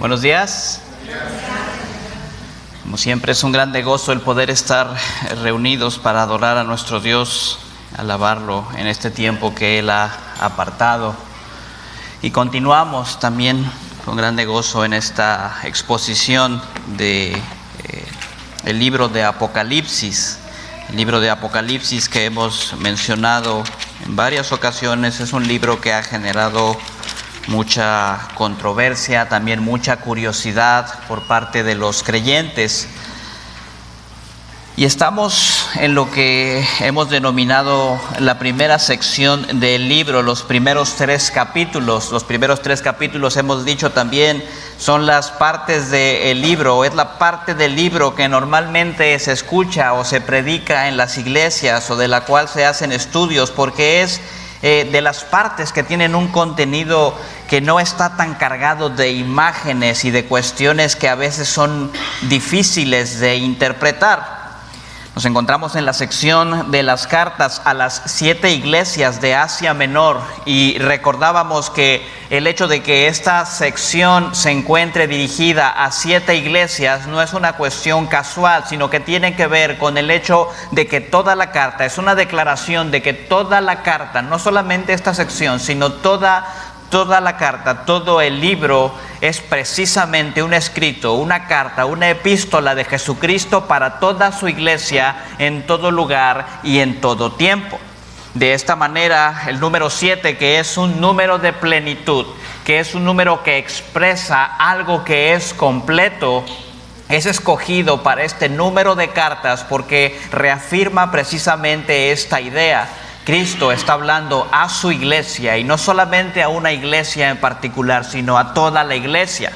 Buenos días. Como siempre es un grande gozo el poder estar reunidos para adorar a nuestro Dios, alabarlo en este tiempo que Él ha apartado. Y continuamos también con grande gozo en esta exposición de el libro de Apocalipsis. El libro de Apocalipsis que hemos mencionado en varias ocasiones es un libro que ha generado mucha controversia, también mucha curiosidad por parte de los creyentes. Y estamos en lo que hemos denominado la primera sección del libro, los primeros tres capítulos. Los primeros tres capítulos, hemos dicho también, son las partes del libro, es la parte del libro que normalmente se escucha o se predica en las iglesias o de la cual se hacen estudios, porque es de las partes que tienen un contenido que no está tan cargado de imágenes y de cuestiones que a veces son difíciles de interpretar. Nos encontramos en la sección de las cartas a las 7 iglesias de Asia Menor y recordábamos que el hecho de que esta sección se encuentre dirigida a 7 iglesias no es una cuestión casual, sino que tiene que ver con el hecho de que toda la carta es una declaración de que toda la carta, no solamente esta sección, sino toda la carta, todo el libro es precisamente un escrito, una carta, una epístola de Jesucristo para toda su iglesia en todo lugar y en todo tiempo. De esta manera, el número 7, que es un número de plenitud, que es un número que expresa algo que es completo, es escogido para este número de cartas porque reafirma precisamente esta idea. Cristo está hablando a su iglesia y no solamente a una iglesia en particular, sino a toda la iglesia.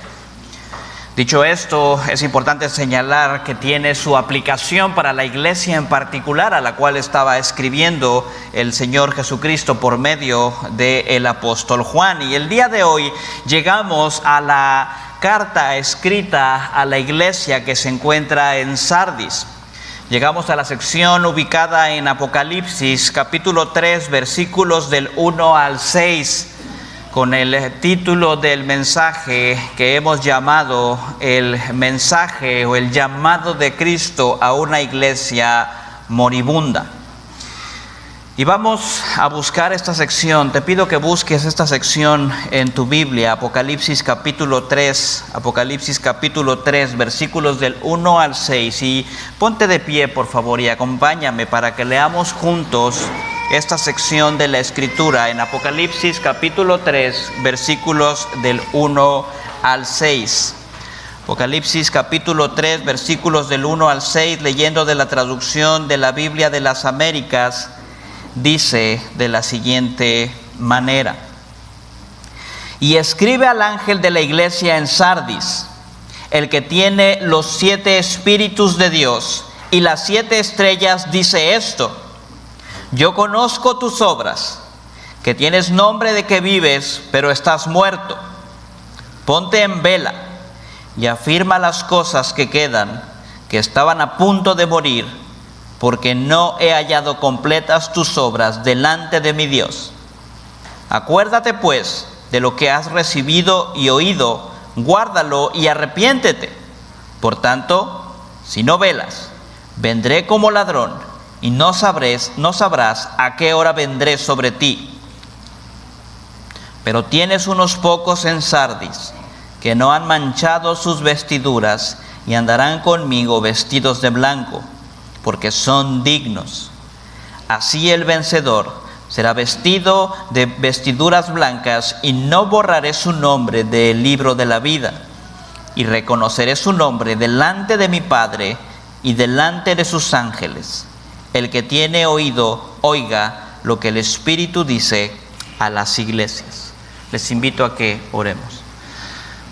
Dicho esto, es importante señalar que tiene su aplicación para la iglesia en particular a la cual estaba escribiendo el Señor Jesucristo por medio del apóstol Juan. Y el día de hoy llegamos a la carta escrita a la iglesia que se encuentra en Sardis. Llegamos a la sección ubicada en Apocalipsis, capítulo 3, versículos del 1 al 6, con el título del mensaje que hemos llamado el mensaje o el llamado de Cristo a una iglesia moribunda. Y vamos a buscar esta sección. Te pido que busques esta sección en tu Biblia, Apocalipsis capítulo 3, versículos del 1 al 6. Y ponte de pie, por favor, y acompáñame para que leamos juntos esta sección de la Escritura en Apocalipsis capítulo 3, versículos del 1 al 6. Apocalipsis capítulo 3, versículos del 1 al 6, leyendo de la traducción de la Biblia de las Américas. Dice de la siguiente manera: y escribe al ángel de la iglesia en Sardis, el que tiene los 7 espíritus de Dios y las 7 estrellas, dice esto: yo conozco tus obras, que tienes nombre de que vives, pero estás muerto. Ponte en vela y afirma las cosas que quedan, que estaban a punto de morir, porque no he hallado completas tus obras delante de mi Dios. Acuérdate pues de lo que has recibido y oído, guárdalo y arrepiéntete. Por tanto, si no velas, vendré como ladrón, y no sabrás a qué hora vendré sobre ti. Pero tienes unos pocos en Sardis, que no han manchado sus vestiduras, y andarán conmigo vestidos de blanco, porque son dignos. Así el vencedor será vestido de vestiduras blancas, y no borraré su nombre del libro de la vida, y reconoceré su nombre delante de mi Padre y delante de sus ángeles. El que tiene oído, oiga lo que el Espíritu dice a las iglesias. Les invito a que oremos.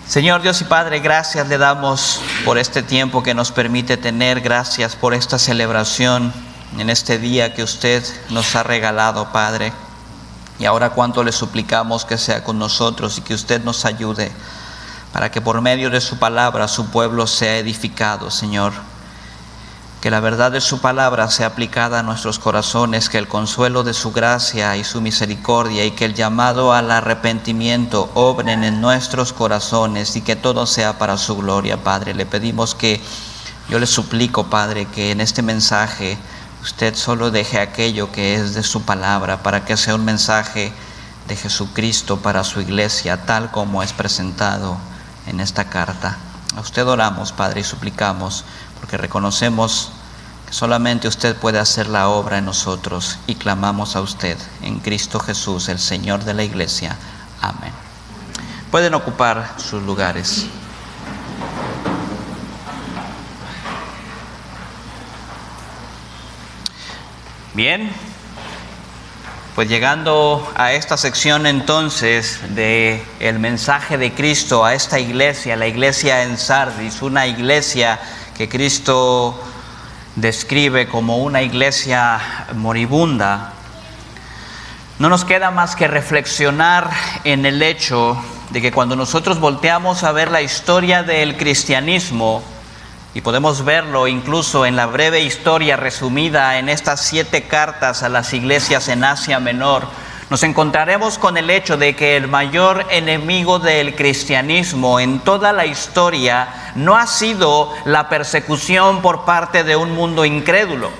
Señor Dios y Padre, gracias le damos por este tiempo que nos permite tener. Gracias por esta celebración en este día que usted nos ha regalado, Padre. Y ahora cuánto le suplicamos que sea con nosotros y que usted nos ayude para que por medio de su palabra su pueblo sea edificado, Señor. Que la verdad de su palabra sea aplicada a nuestros corazones, que el consuelo de su gracia y su misericordia y que el llamado al arrepentimiento obren en nuestros corazones y que todo sea para su gloria, Padre. Le pedimos que, yo le suplico, Padre, que en este mensaje usted solo deje aquello que es de su palabra para que sea un mensaje de Jesucristo para su iglesia, tal como es presentado en esta carta. A usted oramos, Padre, y suplicamos, porque reconocemos que solamente usted puede hacer la obra en nosotros y clamamos a usted en Cristo Jesús, el Señor de la iglesia. Amén. Pueden ocupar sus lugares. Bien, pues llegando a esta sección entonces de el mensaje de Cristo a esta iglesia, la iglesia en Sardis, una iglesia que Cristo describe como una iglesia moribunda, no nos queda más que reflexionar en el hecho de que cuando nosotros volteamos a ver la historia del cristianismo, y podemos verlo incluso en la breve historia resumida en estas 7 cartas a las iglesias en Asia Menor, nos encontraremos con el hecho de que el mayor enemigo del cristianismo en toda la historia no ha sido la persecución por parte de un mundo incrédulo.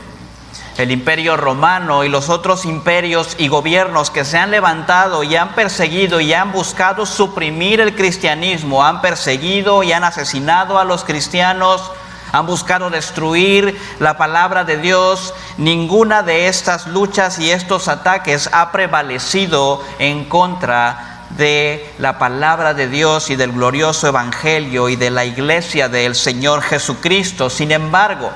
El imperio romano y los otros imperios y gobiernos que se han levantado y han perseguido y han buscado suprimir el cristianismo, han perseguido y han asesinado a los cristianos, han buscado destruir la palabra de Dios. Ninguna de estas luchas y estos ataques ha prevalecido en contra de la palabra de Dios y del glorioso evangelio y de la iglesia del Señor Jesucristo. Sin embargo,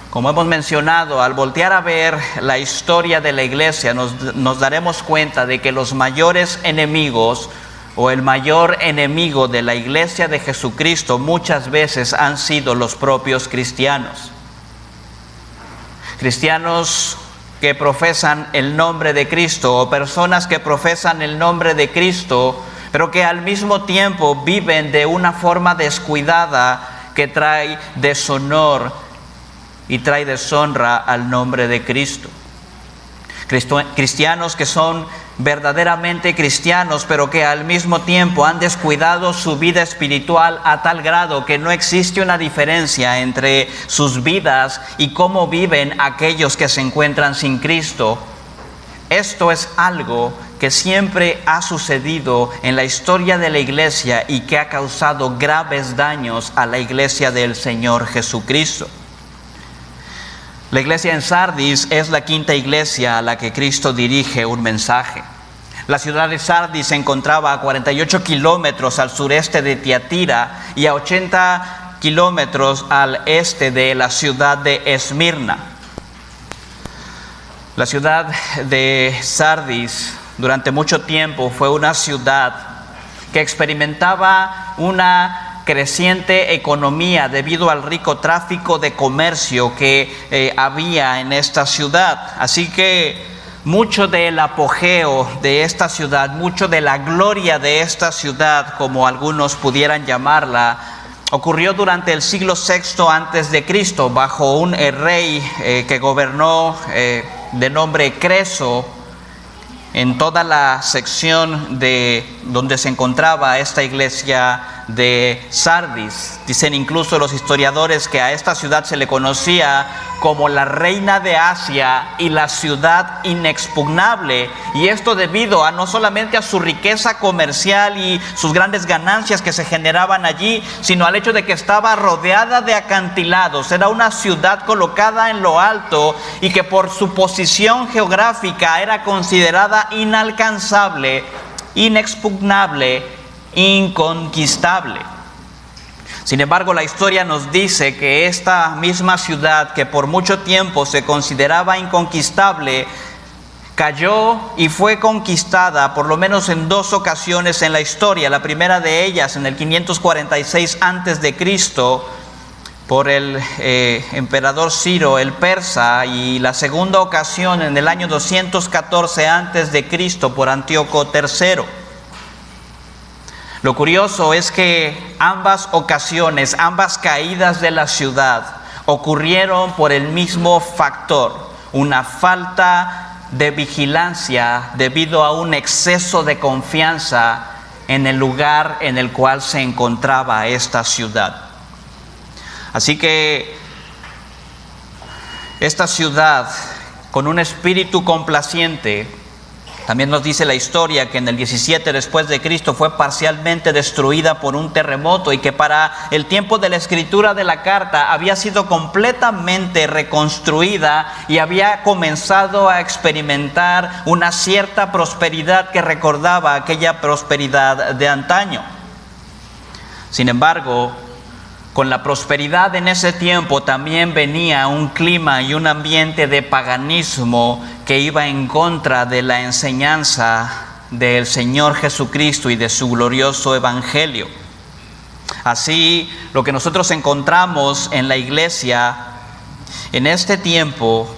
como hemos mencionado, al voltear a ver la historia de la iglesia, nos daremos cuenta de que los mayores enemigos o el mayor enemigo de la iglesia de Jesucristo muchas veces han sido los propios cristianos. Cristianos que profesan el nombre de Cristo o personas que profesan el nombre de Cristo, pero que al mismo tiempo viven de una forma descuidada que trae deshonor y trae deshonra al nombre de Cristo. Cristianos que son verdaderamente cristianos, pero que al mismo tiempo han descuidado su vida espiritual a tal grado que no existe una diferencia entre sus vidas y cómo viven aquellos que se encuentran sin Cristo. Esto es algo que siempre ha sucedido en la historia de la iglesia y que ha causado graves daños a la iglesia del Señor Jesucristo. La iglesia en Sardis es la 5ª iglesia a la que Cristo dirige un mensaje. La ciudad de Sardis se encontraba a 48 kilómetros al sureste de Tiatira y a 80 kilómetros al este de la ciudad de Esmirna. La ciudad de Sardis durante mucho tiempo fue una ciudad que experimentaba una creciente economía debido al rico tráfico de comercio que había en esta ciudad. Así que mucho del apogeo de esta ciudad, mucho de la gloria de esta ciudad, como algunos pudieran llamarla, ocurrió durante el siglo VI antes de Cristo, bajo un rey que gobernó de nombre Creso, en toda la sección de donde se encontraba esta iglesia de Sardis. Dicen incluso los historiadores que a esta ciudad se le conocía como la reina de Asia y la ciudad inexpugnable, y esto debido a no solamente a su riqueza comercial y sus grandes ganancias que se generaban allí, sino al hecho de que estaba rodeada de acantilados. Era una ciudad colocada en lo alto y que por su posición geográfica era considerada inalcanzable, inexpugnable, inconquistable. Sin embargo, la historia nos dice que esta misma ciudad, que por mucho tiempo se consideraba inconquistable, cayó y fue conquistada por lo menos en 2 ocasiones en la historia. La primera de ellas en el 546 a.C. por el emperador Ciro el persa, y la segunda ocasión en el año 214 a.C. por Antíoco III. Lo curioso es que ambas ocasiones, ambas caídas de la ciudad, ocurrieron por el mismo factor, una falta de vigilancia debido a un exceso de confianza en el lugar en el cual se encontraba esta ciudad. Así que esta ciudad, con un espíritu complaciente, también nos dice la historia que en el 17 después de Cristo fue parcialmente destruida por un terremoto y que para el tiempo de la escritura de la carta había sido completamente reconstruida y había comenzado a experimentar una cierta prosperidad que recordaba aquella prosperidad de antaño. Sin embargo, con la prosperidad en ese tiempo también venía un clima y un ambiente de paganismo que iba en contra de la enseñanza del Señor Jesucristo y de su glorioso evangelio. Así, lo que nosotros encontramos en la iglesia en este tiempo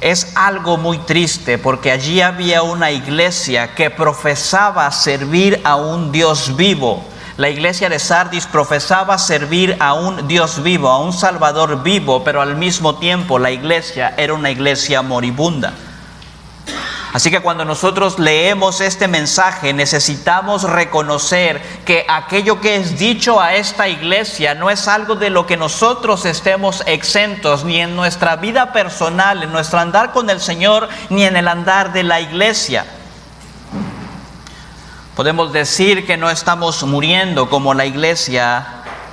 es algo muy triste, porque allí había una iglesia que profesaba servir a un Dios vivo. La iglesia de Sardis profesaba servir a un Dios vivo, a un Salvador vivo, pero al mismo tiempo la iglesia era una iglesia moribunda. Así que cuando nosotros leemos este mensaje, necesitamos reconocer que aquello que es dicho a esta iglesia no es algo de lo que nosotros estemos exentos, ni en nuestra vida personal, en nuestro andar con el Señor, ni en el andar de la iglesia. Podemos decir que no estamos muriendo como la iglesia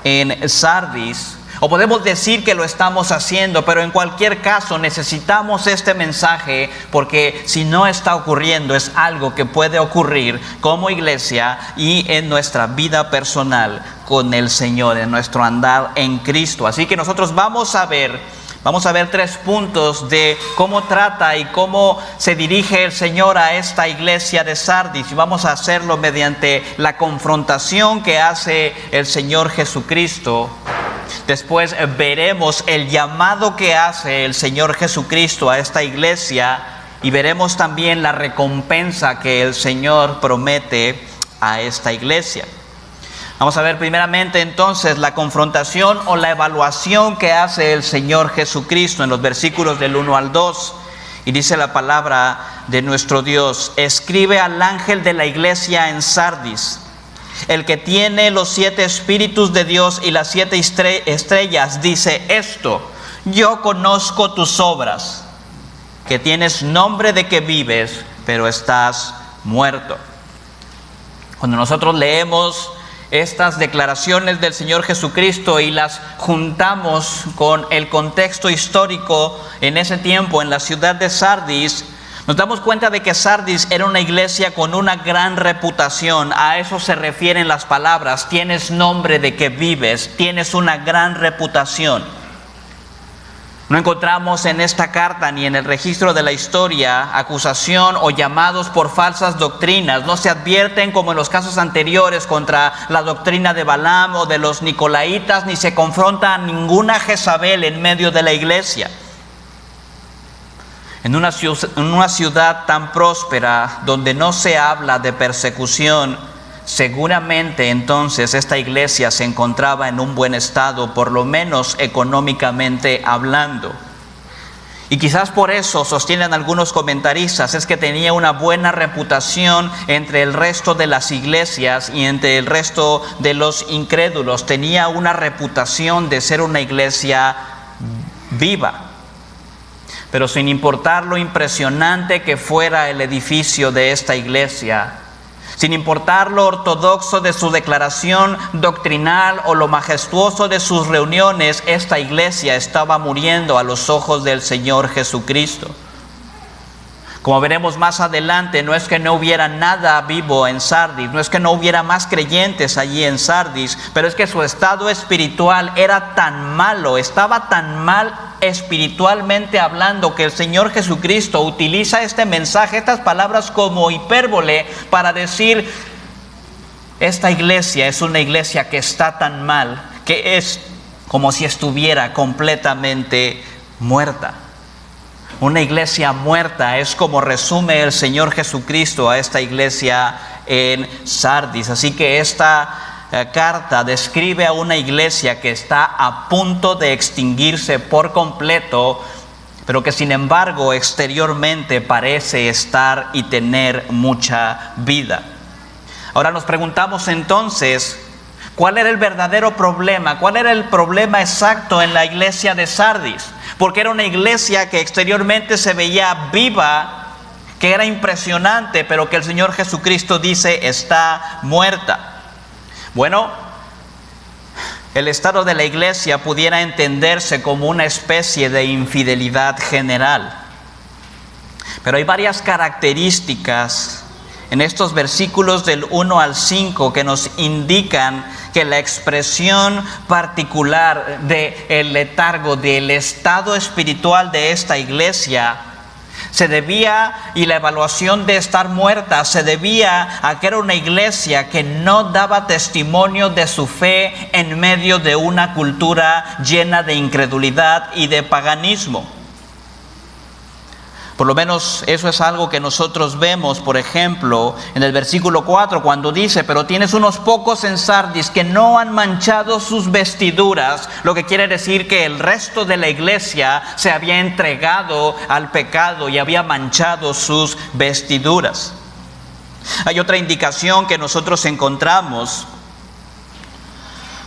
en Sardis, o podemos decir que lo estamos haciendo, pero en cualquier caso necesitamos este mensaje, porque si no está ocurriendo es algo que puede ocurrir como iglesia y en nuestra vida personal con el Señor, en nuestro andar en Cristo. Así que nosotros vamos a ver 3 puntos de cómo trata y cómo se dirige el Señor a esta iglesia de Sardis. Y vamos a hacerlo mediante la confrontación que hace el Señor Jesucristo. Después veremos el llamado que hace el Señor Jesucristo a esta iglesia y veremos también la recompensa que el Señor promete a esta iglesia. Vamos a ver primeramente entonces la confrontación o la evaluación que hace el Señor Jesucristo en los versículos del 1 al 2. Y dice la palabra de nuestro Dios: escribe al ángel de la iglesia en Sardis, el que tiene los 7 espíritus de Dios y las 7 estrellas, dice esto: yo conozco tus obras, que tienes nombre de que vives, pero estás muerto. Cuando nosotros leemos estas declaraciones del Señor Jesucristo y las juntamos con el contexto histórico en ese tiempo en la ciudad de Sardis, nos damos cuenta de que Sardis era una iglesia con una gran reputación. A eso se refieren las palabras: tienes nombre de que vives, tienes una gran reputación. No encontramos en esta carta ni en el registro de la historia acusación o llamados por falsas doctrinas. No se advierten, como en los casos anteriores, contra la doctrina de Balaam o de los Nicolaitas, ni se confronta a ninguna Jezabel en medio de la iglesia. En una ciudad tan próspera, donde no se habla de persecución, seguramente entonces esta iglesia se encontraba en un buen estado, por lo menos económicamente hablando. Y quizás por eso, sostienen algunos comentaristas, es que tenía una buena reputación entre el resto de las iglesias y entre el resto de los incrédulos. Tenía una reputación de ser una iglesia viva. Pero sin importar lo impresionante que fuera el edificio de esta iglesia, sin importar lo ortodoxo de su declaración doctrinal o lo majestuoso de sus reuniones, esta iglesia estaba muriendo a los ojos del Señor Jesucristo. Como veremos más adelante, no es que no hubiera nada vivo en Sardis, no es que no hubiera más creyentes allí en Sardis, pero es que su estado espiritual era tan malo, estaba tan mal espiritualmente hablando, que el Señor Jesucristo utiliza este mensaje, estas palabras, como hipérbole para decir: esta iglesia es una iglesia que está tan mal que es como si estuviera completamente muerta. Una iglesia muerta es como resume el Señor Jesucristo a esta iglesia en Sardis. Así que esta carta describe a una iglesia que está a punto de extinguirse por completo, pero que sin embargo exteriormente parece estar y tener mucha vida. Ahora nos preguntamos entonces, ¿cuál era el verdadero problema? ¿Cuál era el problema exacto en la iglesia de Sardis? Porque era una iglesia que exteriormente se veía viva, que era impresionante, pero que el Señor Jesucristo dice está muerta. Bueno, el estado de la iglesia pudiera entenderse como una especie de infidelidad general. Pero hay varias características en estos versículos del 1 al 5 que nos indican que la expresión particular del letargo, del estado espiritual de esta iglesia, se debía, y la evaluación de estar muerta, se debía a que era una iglesia que no daba testimonio de su fe en medio de una cultura llena de incredulidad y de paganismo. Por lo menos eso es algo que nosotros vemos, por ejemplo, en el versículo 4, cuando dice, pero tienes unos pocos en Sardis que no han manchado sus vestiduras, lo que quiere decir que el resto de la iglesia se había entregado al pecado y había manchado sus vestiduras. Hay otra indicación que nosotros encontramos.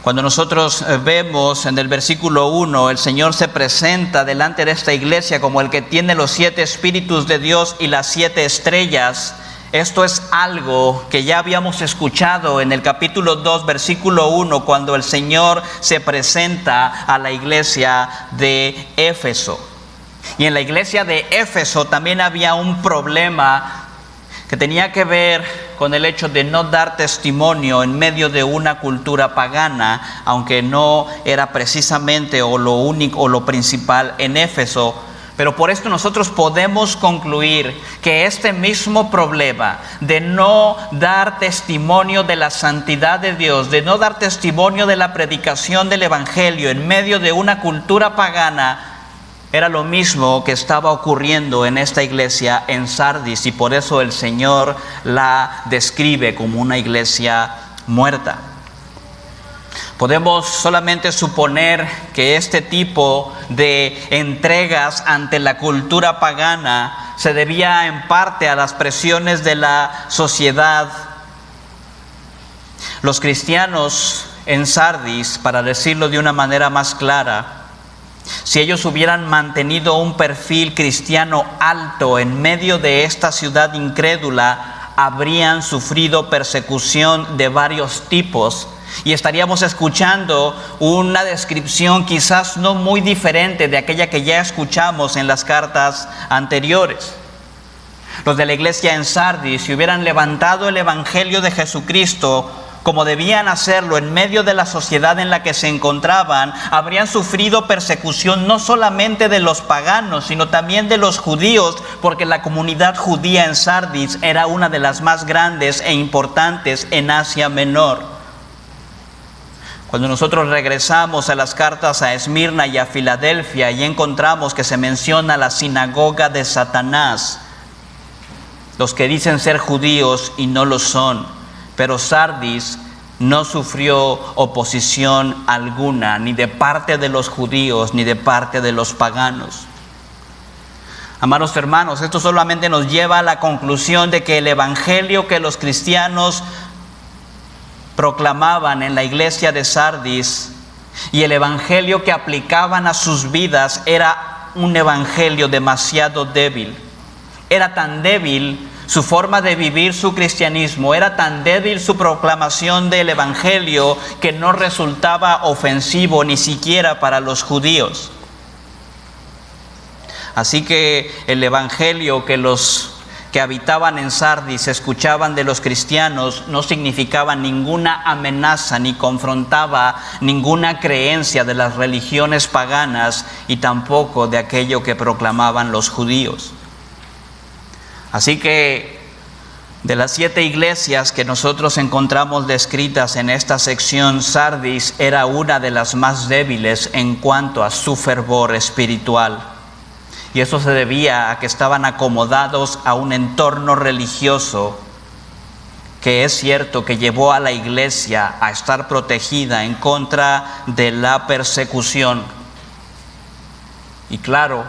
Cuando nosotros vemos en el versículo 1, el Señor se presenta delante de esta iglesia como el que tiene los 7 espíritus de Dios y las 7 estrellas. Esto es algo que ya habíamos escuchado en el capítulo 2, versículo 1, cuando el Señor se presenta a la iglesia de Éfeso. Y en la iglesia de Éfeso también había un problema que tenía que ver con el hecho de no dar testimonio en medio de una cultura pagana, aunque no era precisamente o lo único o lo principal en Éfeso. Pero por esto nosotros podemos concluir que este mismo problema de no dar testimonio de la santidad de Dios, de no dar testimonio de la predicación del Evangelio en medio de una cultura pagana, era lo mismo que estaba ocurriendo en esta iglesia en Sardis, y por eso el Señor la describe como una iglesia muerta. Podemos solamente suponer que este tipo de entregas ante la cultura pagana se debía en parte a las presiones de la sociedad. Los cristianos en Sardis, para decirlo de una manera más clara, si ellos hubieran mantenido un perfil cristiano alto en medio de esta ciudad incrédula, habrían sufrido persecución de varios tipos. Y estaríamos escuchando una descripción quizás no muy diferente de aquella que ya escuchamos en las cartas anteriores. Los de la iglesia en Sardis, si hubieran levantado el Evangelio de Jesucristo como debían hacerlo en medio de la sociedad en la que se encontraban, habrían sufrido persecución no solamente de los paganos, sino también de los judíos, porque la comunidad judía en Sardis era una de las más grandes e importantes en Asia Menor. Cuando nosotros regresamos a las cartas a Esmirna y a Filadelfia y encontramos que se menciona la sinagoga de Satanás, los que dicen ser judíos y no lo son, pero Sardis no sufrió oposición alguna, ni de parte de los judíos, ni de parte de los paganos. Amados hermanos, esto solamente nos lleva a la conclusión de que el evangelio que los cristianos proclamaban en la iglesia de Sardis y el evangelio que aplicaban a sus vidas era un evangelio demasiado débil. Era tan débil su forma de vivir su cristianismo, era tan débil su proclamación del evangelio que no resultaba ofensivo ni siquiera para los judíos. Así que el evangelio que los que habitaban en Sardis escuchaban de los cristianos no significaba ninguna amenaza ni confrontaba ninguna creencia de las religiones paganas y tampoco de aquello que proclamaban los judíos. Así que de las 7 iglesias que nosotros encontramos descritas en esta sección, Sardis era una de las más débiles en cuanto a su fervor espiritual. Y eso se debía a que estaban acomodados a un entorno religioso que es cierto que llevó a la iglesia a estar protegida en contra de la persecución. Y claro,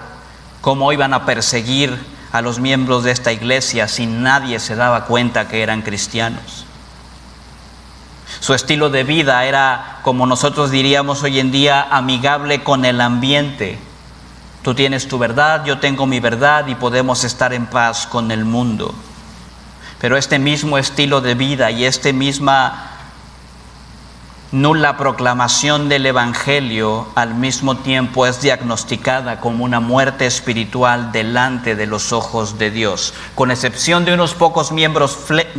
¿cómo iban a perseguir a los miembros de esta iglesia si nadie se daba cuenta que eran cristianos? Su estilo de vida era, como nosotros diríamos hoy en día, amigable con el ambiente. Tú tienes tu verdad, yo tengo mi verdad y podemos estar en paz con el mundo. Pero este mismo estilo de vida y esta misma nula proclamación del Evangelio al mismo tiempo es diagnosticada como una muerte espiritual delante de los ojos de Dios. Con excepción de unos pocos miembros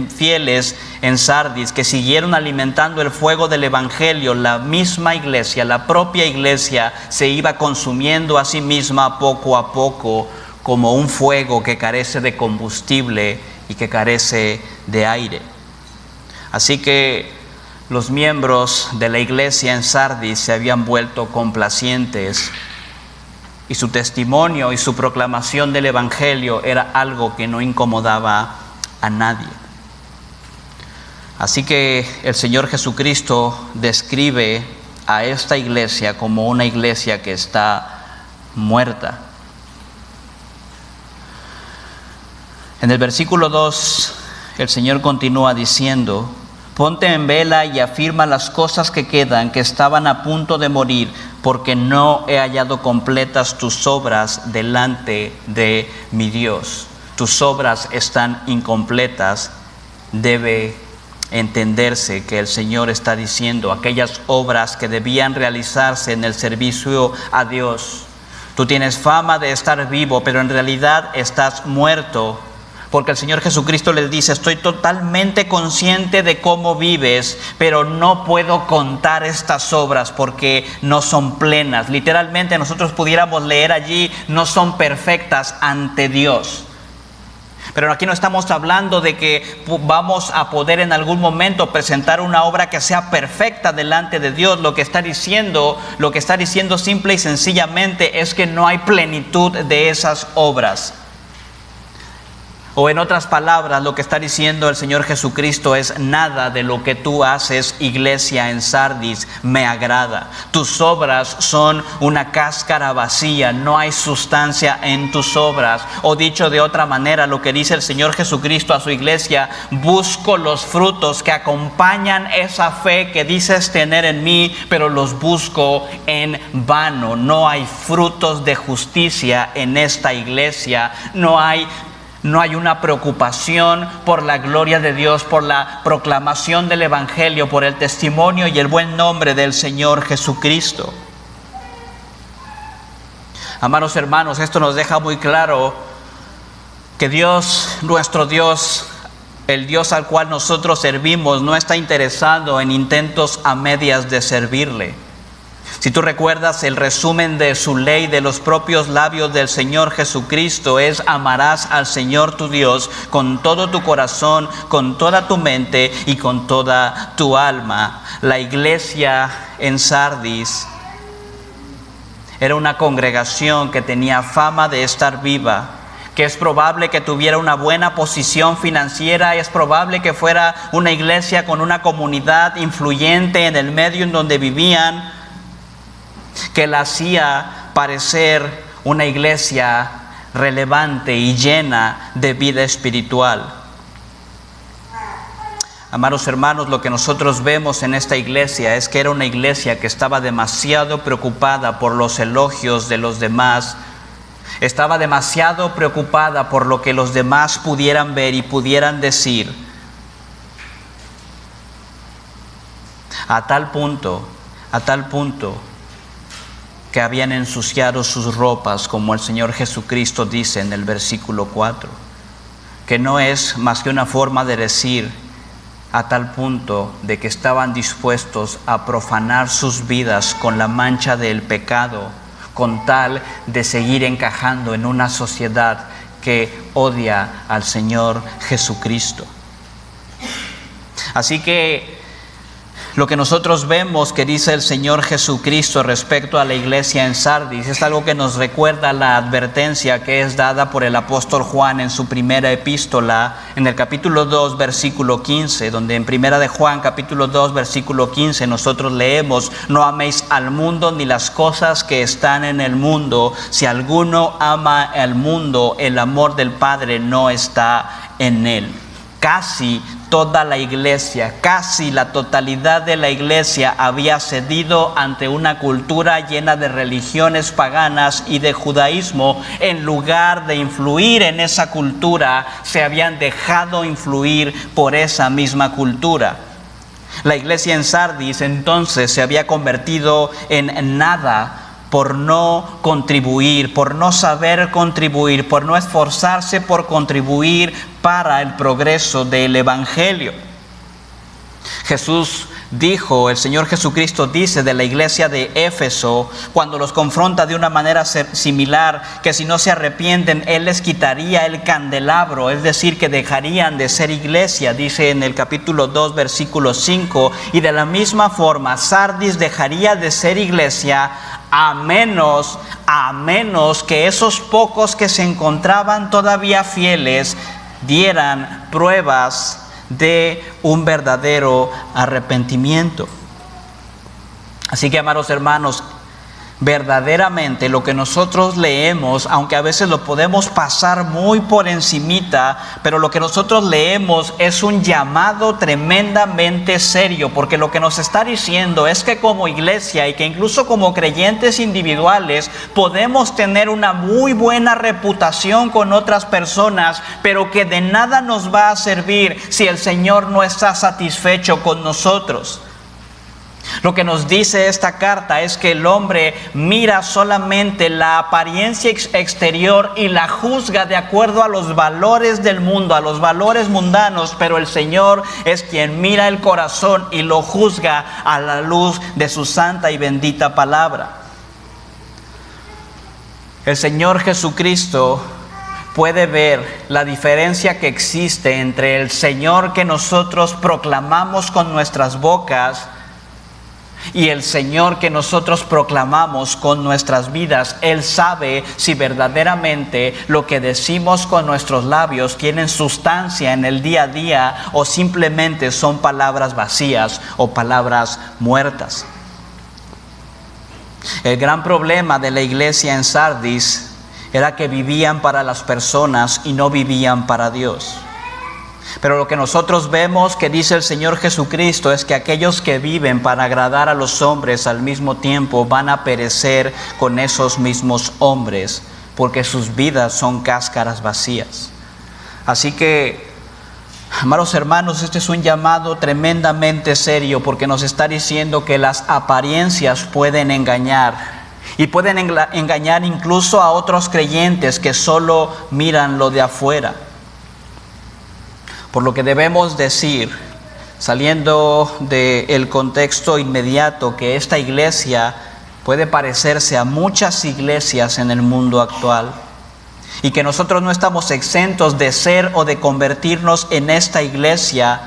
fieles en Sardis que siguieron alimentando el fuego del Evangelio, la misma iglesia, la propia iglesia, se iba consumiendo a sí misma poco a poco como un fuego que carece de combustible y que carece de aire. Así que los miembros de la iglesia en Sardis se habían vuelto complacientes y su testimonio y su proclamación del Evangelio era algo que no incomodaba a nadie. Así que el Señor Jesucristo describe a esta iglesia como una iglesia que está muerta. En el versículo 2, el Señor continúa diciendo: ponte en vela y afirma las cosas que quedan, que estaban a punto de morir, porque no he hallado completas tus obras delante de mi Dios. Tus obras están incompletas. Debe entenderse que el Señor está diciendo aquellas obras que debían realizarse en el servicio a Dios. Tú tienes fama de estar vivo, pero en realidad estás muerto. Porque el Señor Jesucristo les dice: estoy totalmente consciente de cómo vives, pero no puedo contar estas obras porque no son plenas. Literalmente nosotros pudiéramos leer allí: no son perfectas ante Dios. Pero aquí no estamos hablando de que vamos a poder en algún momento presentar una obra que sea perfecta delante de Dios. Lo que está diciendo simple y sencillamente es que no hay plenitud de esas obras. O en otras palabras, lo que está diciendo el Señor Jesucristo es: nada de lo que tú haces, iglesia en Sardis, me agrada. Tus obras son una cáscara vacía, no hay sustancia en tus obras. O dicho de otra manera, lo que dice el Señor Jesucristo a su iglesia: busco los frutos que acompañan esa fe que dices tener en mí, pero los busco en vano. No hay frutos de justicia en esta iglesia, no hay una preocupación por la gloria de Dios, por la proclamación del Evangelio, por el testimonio y el buen nombre del Señor Jesucristo. Amados hermanos, esto nos deja muy claro que Dios, nuestro Dios, el Dios al cual nosotros servimos, no está interesado en intentos a medias de servirle. Si tú recuerdas, el resumen de su ley de los propios labios del Señor Jesucristo es: amarás al Señor tu Dios con todo tu corazón, con toda tu mente y con toda tu alma. La iglesia en Sardis era una congregación que tenía fama de estar viva, que es probable que tuviera una buena posición financiera, es probable que fuera una iglesia con una comunidad influyente en el medio en donde vivían, que la hacía parecer una iglesia relevante y llena de vida espiritual. Amados hermanos, lo que nosotros vemos en esta iglesia es que era una iglesia que estaba demasiado preocupada por los elogios de los demás. Estaba demasiado preocupada por lo que los demás pudieran ver y pudieran decir. A tal punto que habían ensuciado sus ropas, como el Señor Jesucristo dice en el versículo 4, que no es más que una forma de decir: a tal punto de que estaban dispuestos a profanar sus vidas con la mancha del pecado, con tal de seguir encajando en una sociedad que odia al Señor Jesucristo. Así que Lo que nosotros vemos que dice el Señor Jesucristo respecto a la iglesia en Sardis es algo que nos recuerda la advertencia que es dada por el apóstol Juan en su primera epístola, en el capítulo 2, versículo 15, donde en primera de Juan, capítulo 2, versículo 15, nosotros leemos: no améis al mundo ni las cosas que están en el mundo. Si alguno ama al mundo, el amor del Padre no está en él. Casi toda la iglesia, casi la totalidad de la iglesia había cedido ante una cultura llena de religiones paganas y de judaísmo. En lugar de influir en esa cultura, se habían dejado influir por esa misma cultura. La iglesia en Sardis entonces se había convertido en nada por no contribuir, por no saber contribuir, por no esforzarse por contribuir para el progreso del Evangelio. Jesús dijo, el Señor Jesucristo dice de la iglesia de Éfeso, cuando los confronta de una manera similar, que si no se arrepienten, Él les quitaría el candelabro, es decir, que dejarían de ser iglesia, dice en el capítulo 2, versículo 5, y de la misma forma, Sardis dejaría de ser iglesia a menos que esos pocos que se encontraban todavía fieles dieran pruebas de un verdadero arrepentimiento. Así que, amados hermanos, verdaderamente lo que nosotros leemos, aunque a veces lo podemos pasar muy por encimita, pero lo que nosotros leemos es un llamado tremendamente serio, porque lo que nos está diciendo es que como iglesia y que incluso como creyentes individuales podemos tener una muy buena reputación con otras personas, pero que de nada nos va a servir si el Señor no está satisfecho con nosotros. Lo que nos dice esta carta es que el hombre mira solamente la apariencia exterior y la juzga de acuerdo a los valores del mundo, a los valores mundanos, pero el Señor es quien mira el corazón y lo juzga a la luz de su santa y bendita palabra. El Señor Jesucristo puede ver la diferencia que existe entre el Señor que nosotros proclamamos con nuestras bocas y el Señor que nosotros proclamamos con nuestras vidas. Él sabe si verdaderamente lo que decimos con nuestros labios tienen sustancia en el día a día o simplemente son palabras vacías o palabras muertas. El gran problema de la iglesia en Sardis era que vivían para las personas y no vivían para Dios. Pero lo que nosotros vemos que dice el Señor Jesucristo es que aquellos que viven para agradar a los hombres al mismo tiempo van a perecer con esos mismos hombres, porque sus vidas son cáscaras vacías. Así que, amados hermanos, este es un llamado tremendamente serio, porque nos está diciendo que las apariencias pueden engañar, y pueden engañar incluso a otros creyentes que solo miran lo de afuera. Por lo que debemos decir, saliendo del contexto inmediato, que esta iglesia puede parecerse a muchas iglesias en el mundo actual y que nosotros no estamos exentos de ser o de convertirnos en esta iglesia.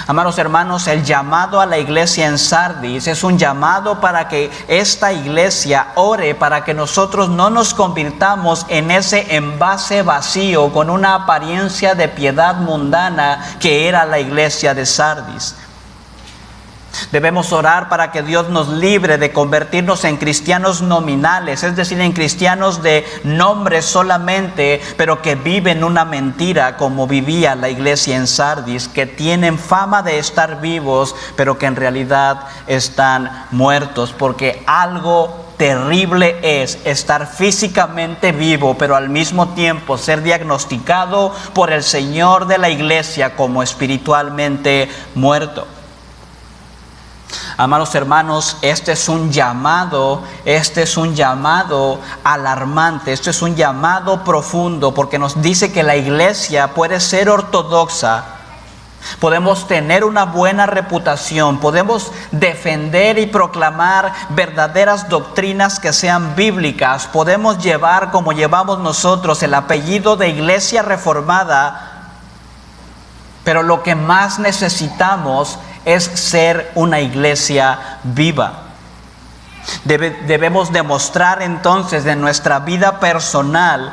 Amados hermanos, el llamado a la iglesia en Sardis es un llamado para que esta iglesia ore para que nosotros no nos convirtamos en ese envase vacío con una apariencia de piedad mundana que era la iglesia de Sardis. Debemos orar para que Dios nos libre de convertirnos en cristianos nominales, es decir, en cristianos de nombre solamente, pero que viven una mentira como vivía la iglesia en Sardis, que tienen fama de estar vivos, pero que en realidad están muertos, porque algo terrible es estar físicamente vivo, pero al mismo tiempo ser diagnosticado por el Señor de la iglesia como espiritualmente muerto. Amados hermanos, este es un llamado alarmante, este es un llamado profundo, porque nos dice que la iglesia puede ser ortodoxa, podemos tener una buena reputación, podemos defender y proclamar verdaderas doctrinas que sean bíblicas, podemos llevar como llevamos nosotros el apellido de Iglesia Reformada, pero lo que más necesitamos es ser una iglesia viva. Debemos demostrar entonces en nuestra vida personal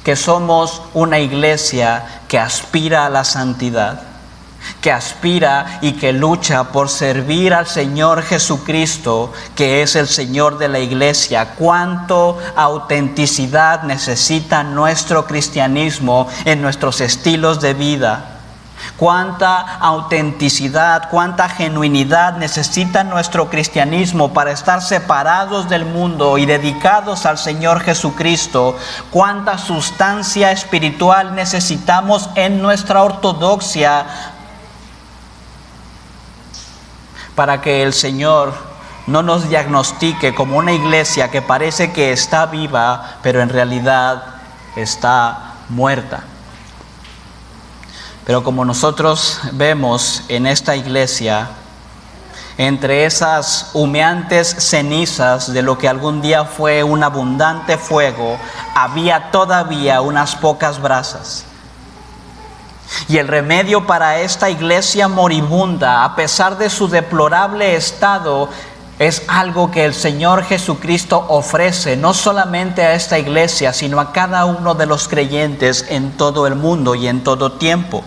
que somos una iglesia que aspira a la santidad, que aspira y que lucha por servir al Señor Jesucristo, que es el Señor de la iglesia. Cuánto autenticidad necesita nuestro cristianismo en nuestros estilos de vida. Cuánta autenticidad, cuánta genuinidad necesita nuestro cristianismo para estar separados del mundo y dedicados al Señor Jesucristo. Cuánta sustancia espiritual necesitamos en nuestra ortodoxia para que el Señor no nos diagnostique como una iglesia que parece que está viva, pero en realidad está muerta. Pero como nosotros vemos en esta iglesia, entre esas humeantes cenizas de lo que algún día fue un abundante fuego, había todavía unas pocas brasas. Y el remedio para esta iglesia moribunda, a pesar de su deplorable estado, es algo que el Señor Jesucristo ofrece, no solamente a esta iglesia, sino a cada uno de los creyentes en todo el mundo y en todo tiempo.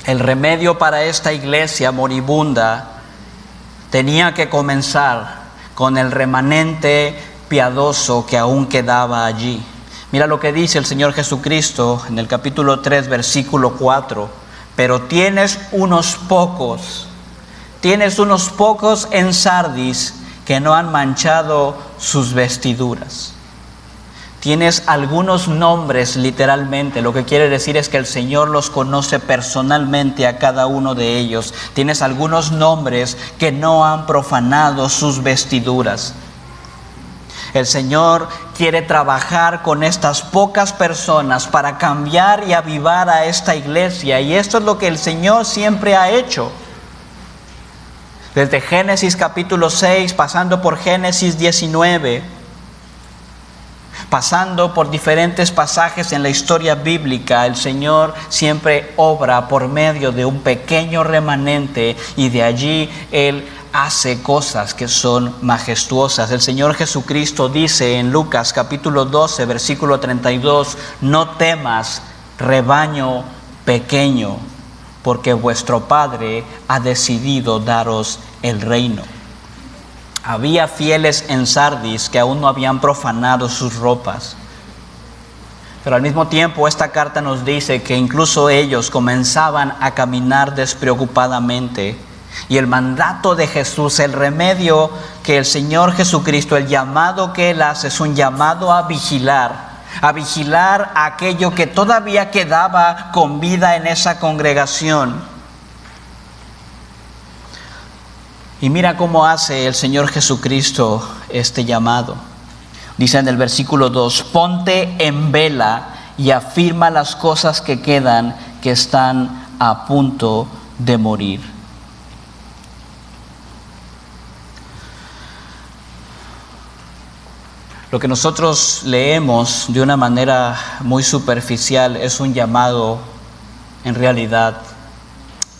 El remedio para esta iglesia moribunda tenía que comenzar con el remanente piadoso que aún quedaba allí. Mira lo que dice el Señor Jesucristo en el capítulo 3, versículo 4. Pero tienes unos pocos en Sardis que no han manchado sus vestiduras. Tienes algunos nombres, literalmente. Lo que quiere decir es que el Señor los conoce personalmente a cada uno de ellos. Tienes algunos nombres que no han profanado sus vestiduras. El Señor quiere trabajar con estas pocas personas para cambiar y avivar a esta iglesia. Y esto es lo que el Señor siempre ha hecho. Desde Génesis capítulo 6, pasando por Génesis 19, pasando por diferentes pasajes en la historia bíblica, el Señor siempre obra por medio de un pequeño remanente y de allí Él hace cosas que son majestuosas. El Señor Jesucristo dice en Lucas capítulo 12, versículo 32, no temas, rebaño pequeño, porque vuestro Padre ha decidido daros el reino. Había fieles en Sardis que aún no habían profanado sus ropas. Pero al mismo tiempo esta carta nos dice que incluso ellos comenzaban a caminar despreocupadamente. Y el mandato de Jesús, el remedio que el Señor Jesucristo, el llamado que Él hace es un llamado a vigilar aquello que todavía quedaba con vida en esa congregación. Y mira cómo hace el Señor Jesucristo este llamado. Dice en el versículo 2, ponte en vela y afirma las cosas que quedan, que están a punto de morir. Lo que nosotros leemos de una manera muy superficial es un llamado en realidad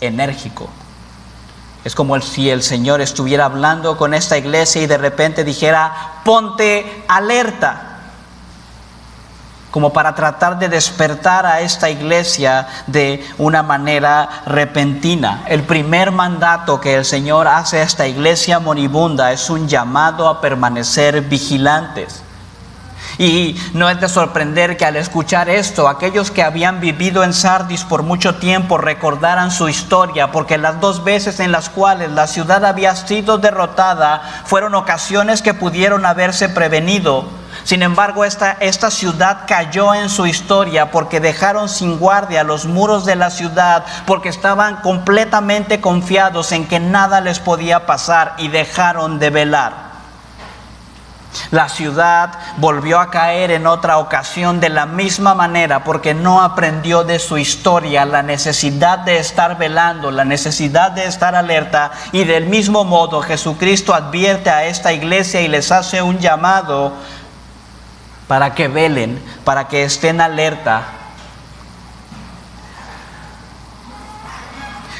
enérgico. Es como si el Señor estuviera hablando con esta iglesia y de repente dijera, ponte alerta, como para tratar de despertar a esta iglesia de una manera repentina. El primer mandato que el Señor hace a esta iglesia moribunda es un llamado a permanecer vigilantes. Y no es de sorprender que al escuchar esto, aquellos que habían vivido en Sardis por mucho tiempo recordaran su historia, porque las dos veces en las cuales la ciudad había sido derrotada fueron ocasiones que pudieron haberse prevenido. Sin embargo, esta ciudad cayó en su historia porque dejaron sin guardia los muros de la ciudad, porque estaban completamente confiados en que nada les podía pasar y dejaron de velar. La ciudad volvió a caer en otra ocasión de la misma manera porque no aprendió de su historia la necesidad de estar velando, la necesidad de estar alerta. Y del mismo modo Jesucristo advierte a esta iglesia y les hace un llamado para que velen, para que estén alerta.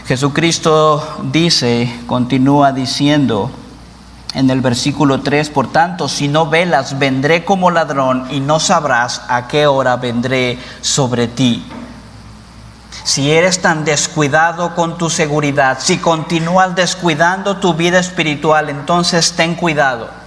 Jesucristo dice, continúa diciendo en el versículo 3, por tanto, si no velas, vendré como ladrón y no sabrás a qué hora vendré sobre ti. Si eres tan descuidado con tu seguridad, si continúas descuidando tu vida espiritual, entonces ten cuidado.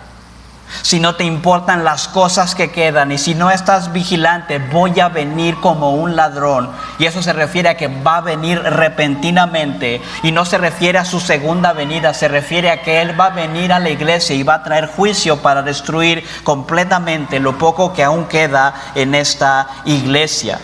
Si no te importan las cosas que quedan y si no estás vigilante, voy a venir como un ladrón. Y eso se refiere a que va a venir repentinamente y no se refiere a su segunda venida, se refiere a que Él va a venir a la iglesia y va a traer juicio para destruir completamente lo poco que aún queda en esta iglesia.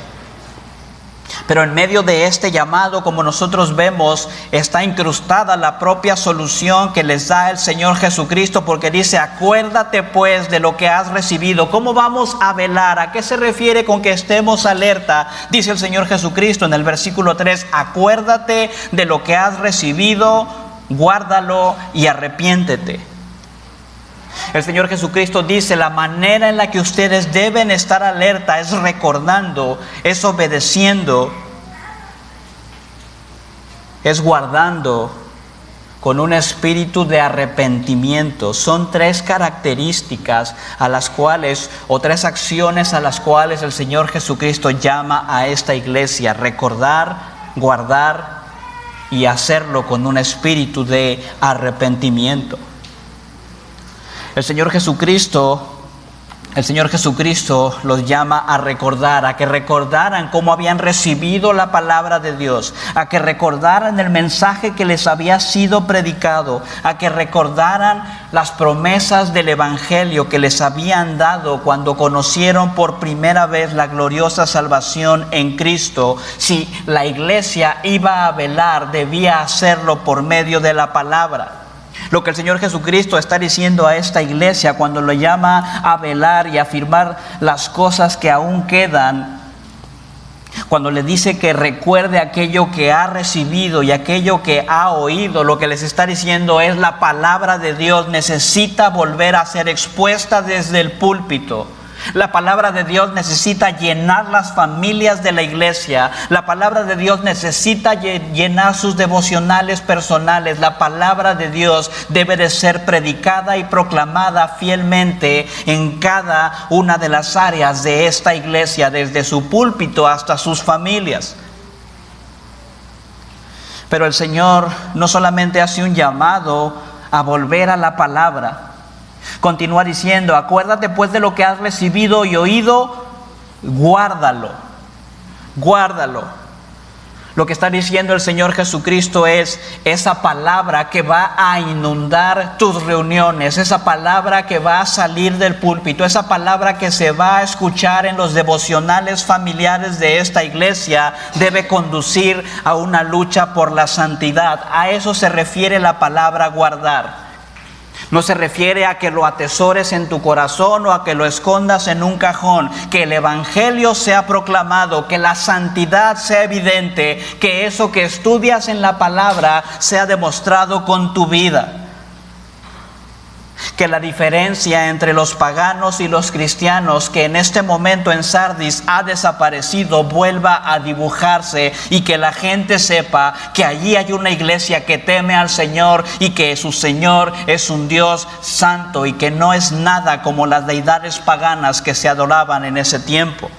Pero en medio de este llamado, como nosotros vemos, está incrustada la propia solución que les da el Señor Jesucristo, porque dice, acuérdate pues de lo que has recibido. ¿Cómo vamos a velar? ¿A qué se refiere con que estemos alerta? Dice el Señor Jesucristo en el versículo 3, acuérdate de lo que has recibido, guárdalo y arrepiéntete. El Señor Jesucristo dice, la manera en la que ustedes deben estar alerta es recordando, es obedeciendo, es guardando con un espíritu de arrepentimiento. Son tres características a las cuales, o tres acciones a las cuales el Señor Jesucristo llama a esta iglesia: recordar, guardar y hacerlo con un espíritu de arrepentimiento. El Señor Jesucristo los llama a recordar, a que recordaran cómo habían recibido la palabra de Dios, a que recordaran el mensaje que les había sido predicado, a que recordaran las promesas del Evangelio que les habían dado cuando conocieron por primera vez la gloriosa salvación en Cristo. Si la iglesia iba a velar, debía hacerlo por medio de la palabra. Lo que el Señor Jesucristo está diciendo a esta iglesia cuando lo llama a velar y a afirmar las cosas que aún quedan, cuando le dice que recuerde aquello que ha recibido y aquello que ha oído, lo que les está diciendo es: la palabra de Dios necesita volver a ser expuesta desde el púlpito. La palabra de Dios necesita llenar las familias de la iglesia. La palabra de Dios necesita llenar sus devocionales personales. La palabra de Dios debe de ser predicada y proclamada fielmente en cada una de las áreas de esta iglesia, desde su púlpito hasta sus familias. Pero el Señor no solamente hace un llamado a volver a la palabra. Continúa diciendo: acuérdate pues de lo que has recibido y oído, guárdalo, guárdalo. Lo que está diciendo el Señor Jesucristo es esa palabra que va a inundar tus reuniones, esa palabra que va a salir del púlpito, esa palabra que se va a escuchar en los devocionales familiares de esta iglesia, debe conducir a una lucha por la santidad. A eso se refiere la palabra guardar. No se refiere a que lo atesores en tu corazón o a que lo escondas en un cajón. Que el Evangelio sea proclamado, que la santidad sea evidente, que eso que estudias en la palabra sea demostrado con tu vida. Que la diferencia entre los paganos y los cristianos, que en este momento en Sardis ha desaparecido, vuelva a dibujarse, y que la gente sepa que allí hay una iglesia que teme al Señor y que su Señor es un Dios santo y que no es nada como las deidades paganas que se adoraban en ese tiempo.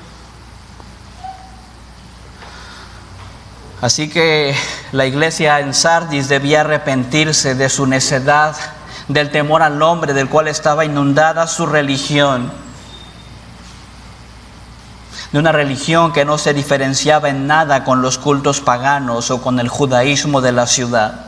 Así que la iglesia en Sardis debía arrepentirse de su necedad, del temor al hombre del cual estaba inundada su religión, de una religión que no se diferenciaba en nada con los cultos paganos o con el judaísmo de la ciudad.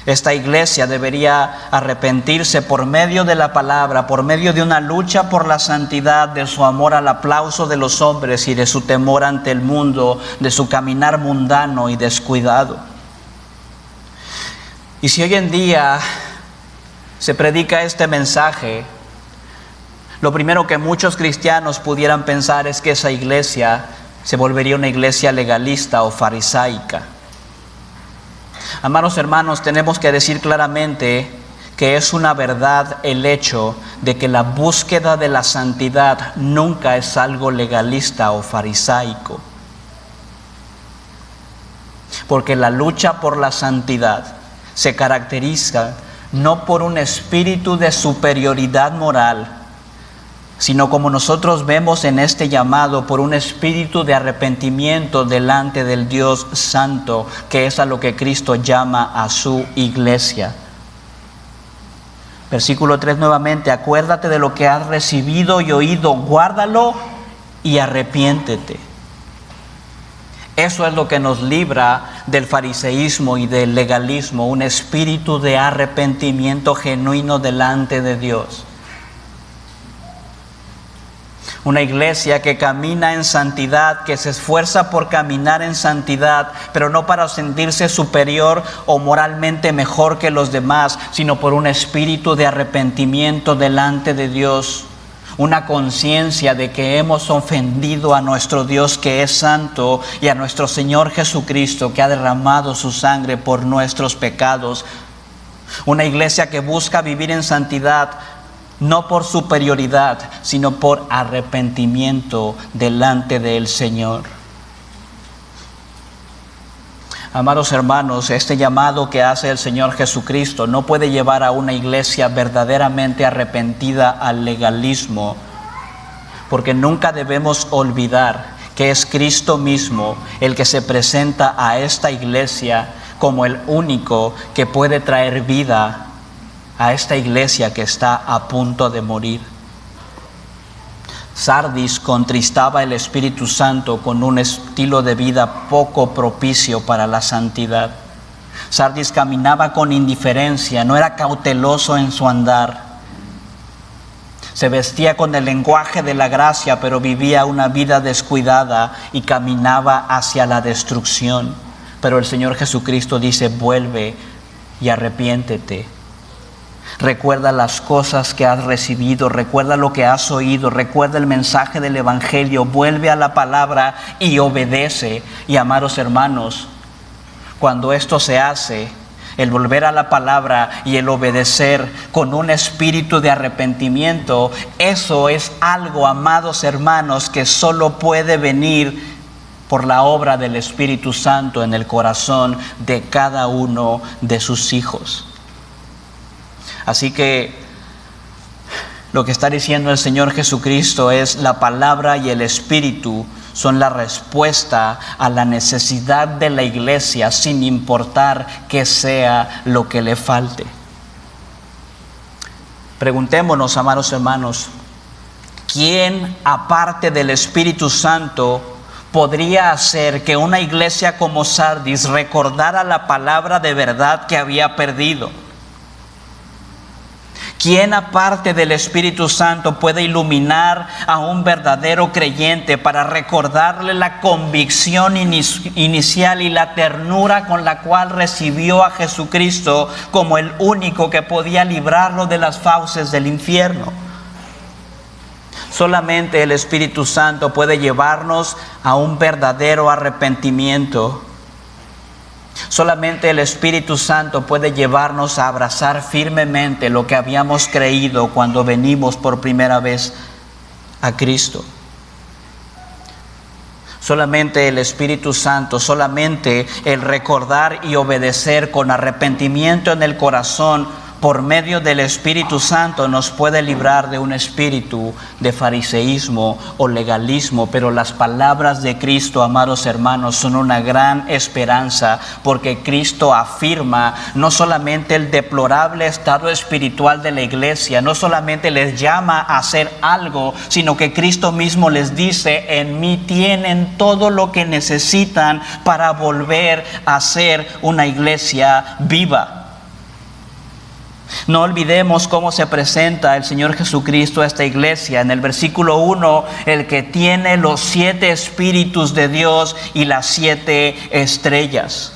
Esta iglesia debería arrepentirse por medio de la palabra, por medio de una lucha por la santidad, de su amor al aplauso de los hombres y de su temor ante el mundo, de su caminar mundano y descuidado. Y si hoy en día se predica este mensaje, lo primero que muchos cristianos pudieran pensar es que esa iglesia se volvería una iglesia legalista o farisaica. Amados hermanos, tenemos que decir claramente que es una verdad el hecho de que la búsqueda de la santidad nunca es algo legalista o farisaico. Porque la lucha por la santidad se caracteriza no por un espíritu de superioridad moral, sino, como nosotros vemos en este llamado, por un espíritu de arrepentimiento delante del Dios Santo, que es a lo que Cristo llama a su iglesia. Versículo 3 nuevamente: acuérdate de lo que has recibido y oído, guárdalo y arrepiéntete. Eso es lo que nos libra del fariseísmo y del legalismo, un espíritu de arrepentimiento genuino delante de Dios. Una iglesia que camina en santidad, que se esfuerza por caminar en santidad, pero no para sentirse superior o moralmente mejor que los demás, sino por un espíritu de arrepentimiento delante de Dios. Una conciencia de que hemos ofendido a nuestro Dios que es santo y a nuestro Señor Jesucristo que ha derramado su sangre por nuestros pecados. Una iglesia que busca vivir en santidad, no por superioridad, sino por arrepentimiento delante del Señor. Amados hermanos, este llamado que hace el Señor Jesucristo no puede llevar a una iglesia verdaderamente arrepentida al legalismo, porque nunca debemos olvidar que es Cristo mismo el que se presenta a esta iglesia como el único que puede traer vida a esta iglesia que está a punto de morir. Sardis contristaba el Espíritu Santo con un estilo de vida poco propicio para la santidad. Sardis caminaba con indiferencia, no era cauteloso en su andar. Se vestía con el lenguaje de la gracia, pero vivía una vida descuidada y caminaba hacia la destrucción. Pero el Señor Jesucristo dice: vuelve y arrepiéntete. Recuerda las cosas que has recibido, recuerda lo que has oído, recuerda el mensaje del Evangelio, vuelve a la palabra y obedece. Y amados hermanos, cuando esto se hace, el volver a la palabra y el obedecer con un espíritu de arrepentimiento, eso es algo, amados hermanos, que solo puede venir por la obra del Espíritu Santo en el corazón de cada uno de sus hijos. Así que lo que está diciendo el Señor Jesucristo es: la palabra y el Espíritu son la respuesta a la necesidad de la iglesia, sin importar que sea lo que le falte. Preguntémonos, amados hermanos, ¿quién aparte del Espíritu Santo podría hacer que una iglesia como Sardis recordara la palabra de verdad que había perdido? ¿Quién aparte del Espíritu Santo puede iluminar a un verdadero creyente para recordarle la convicción inicial y la ternura con la cual recibió a Jesucristo como el único que podía librarlo de las fauces del infierno? Solamente el Espíritu Santo puede llevarnos a un verdadero arrepentimiento. Solamente el Espíritu Santo puede llevarnos a abrazar firmemente lo que habíamos creído cuando venimos por primera vez a Cristo. Solamente el Espíritu Santo, solamente el recordar y obedecer con arrepentimiento en el corazón por medio del Espíritu Santo nos puede librar de un espíritu de fariseísmo o legalismo. Pero las palabras de Cristo, amados hermanos, son una gran esperanza, porque Cristo afirma no solamente el deplorable estado espiritual de la iglesia, no solamente les llama a hacer algo, sino que Cristo mismo les dice: en mí tienen todo lo que necesitan para volver a ser una iglesia viva. No olvidemos cómo se presenta el Señor Jesucristo a esta iglesia. En el versículo 1, el que tiene los 7 espíritus de Dios y las 7 estrellas.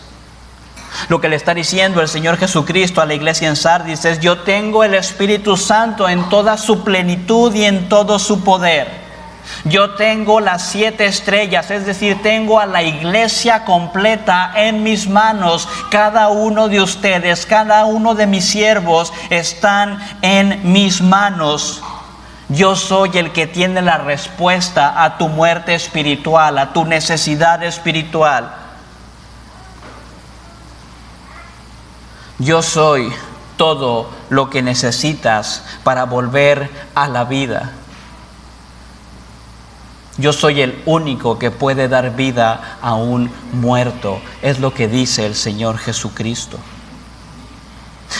Lo que le está diciendo el Señor Jesucristo a la iglesia en Sardis es: yo tengo el Espíritu Santo en toda su plenitud y en todo su poder. Yo tengo las 7 estrellas, es decir, tengo a la iglesia completa en mis manos. Cada uno de ustedes, cada uno de mis siervos están en mis manos. Yo soy el que tiene la respuesta a tu muerte espiritual, a tu necesidad espiritual. Yo soy todo lo que necesitas para volver a la vida. Yo soy el único que puede dar vida a un muerto. Es lo que dice el Señor Jesucristo.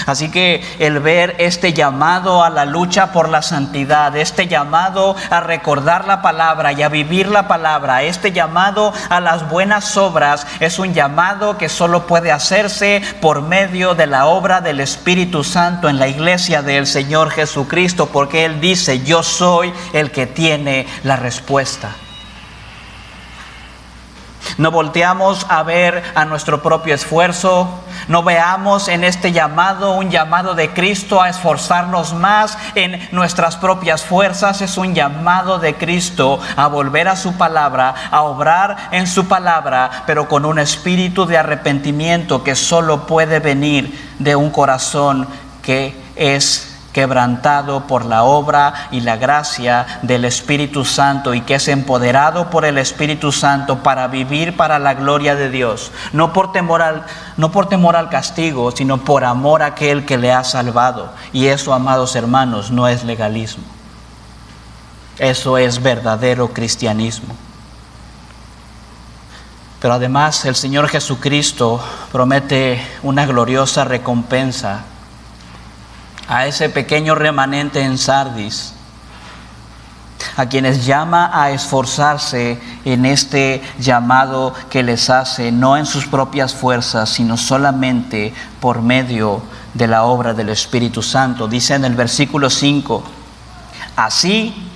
Así que el ver este llamado a la lucha por la santidad, este llamado a recordar la palabra y a vivir la palabra, este llamado a las buenas obras, es un llamado que solo puede hacerse por medio de la obra del Espíritu Santo en la iglesia del Señor Jesucristo, porque Él dice: yo soy el que tiene la respuesta. No volteamos a ver a nuestro propio esfuerzo. No veamos en este llamado un llamado de Cristo a esforzarnos más en nuestras propias fuerzas. Es un llamado de Cristo a volver a su palabra, a obrar en su palabra, pero con un espíritu de arrepentimiento que solo puede venir de un corazón que es quebrantado por la obra y la gracia del Espíritu Santo y que es empoderado por el Espíritu Santo para vivir para la gloria de Dios, no por temor al castigo, sino por amor a aquel que le ha salvado. Y eso, amados hermanos, no es legalismo. Eso es verdadero cristianismo. Pero además el Señor Jesucristo promete una gloriosa recompensa a ese pequeño remanente en Sardis, a quienes llama a esforzarse en este llamado que les hace, no en sus propias fuerzas, sino solamente por medio de la obra del Espíritu Santo. Dice en el versículo 5: así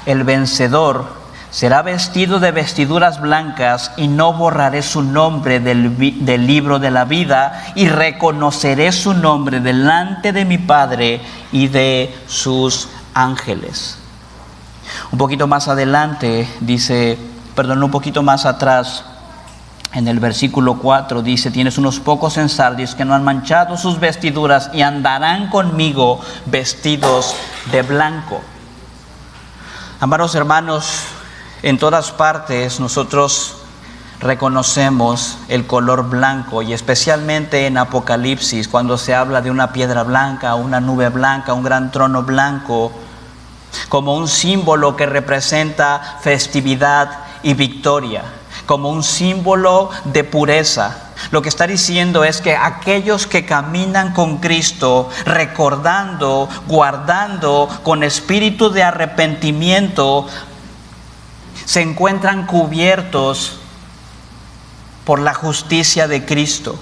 el vencedor será vestido de vestiduras blancas, y no borraré su nombre del libro de la vida, y reconoceré su nombre delante de mi Padre y de sus ángeles. Un poquito más adelante un poquito más atrás, en el versículo 4 dice: tienes unos pocos en Sardis que no han manchado sus vestiduras y andarán conmigo vestidos de blanco. Amados hermanos, en todas partes nosotros reconocemos el color blanco, y especialmente en Apocalipsis, cuando se habla de una piedra blanca, una nube blanca, un gran trono blanco, como un símbolo que representa festividad y victoria, como un símbolo de pureza. Lo que está diciendo es que aquellos que caminan con Cristo, recordando, guardando con espíritu de arrepentimiento, se encuentran cubiertos por la justicia de Cristo.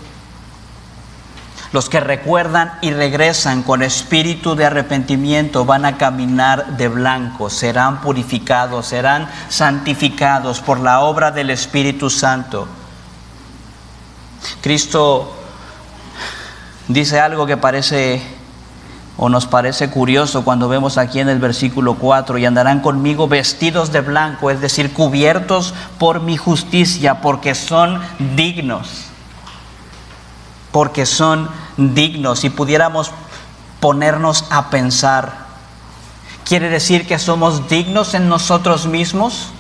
Los que recuerdan y regresan con espíritu de arrepentimiento van a caminar de blanco, serán purificados, serán santificados por la obra del Espíritu Santo. Cristo dice algo que nos parece curioso cuando vemos aquí en el versículo 4: y andarán conmigo vestidos de blanco, es decir, cubiertos por mi justicia, porque son dignos. Porque son dignos. Si pudiéramos ponernos a pensar, ¿quiere decir que somos dignos en nosotros mismos?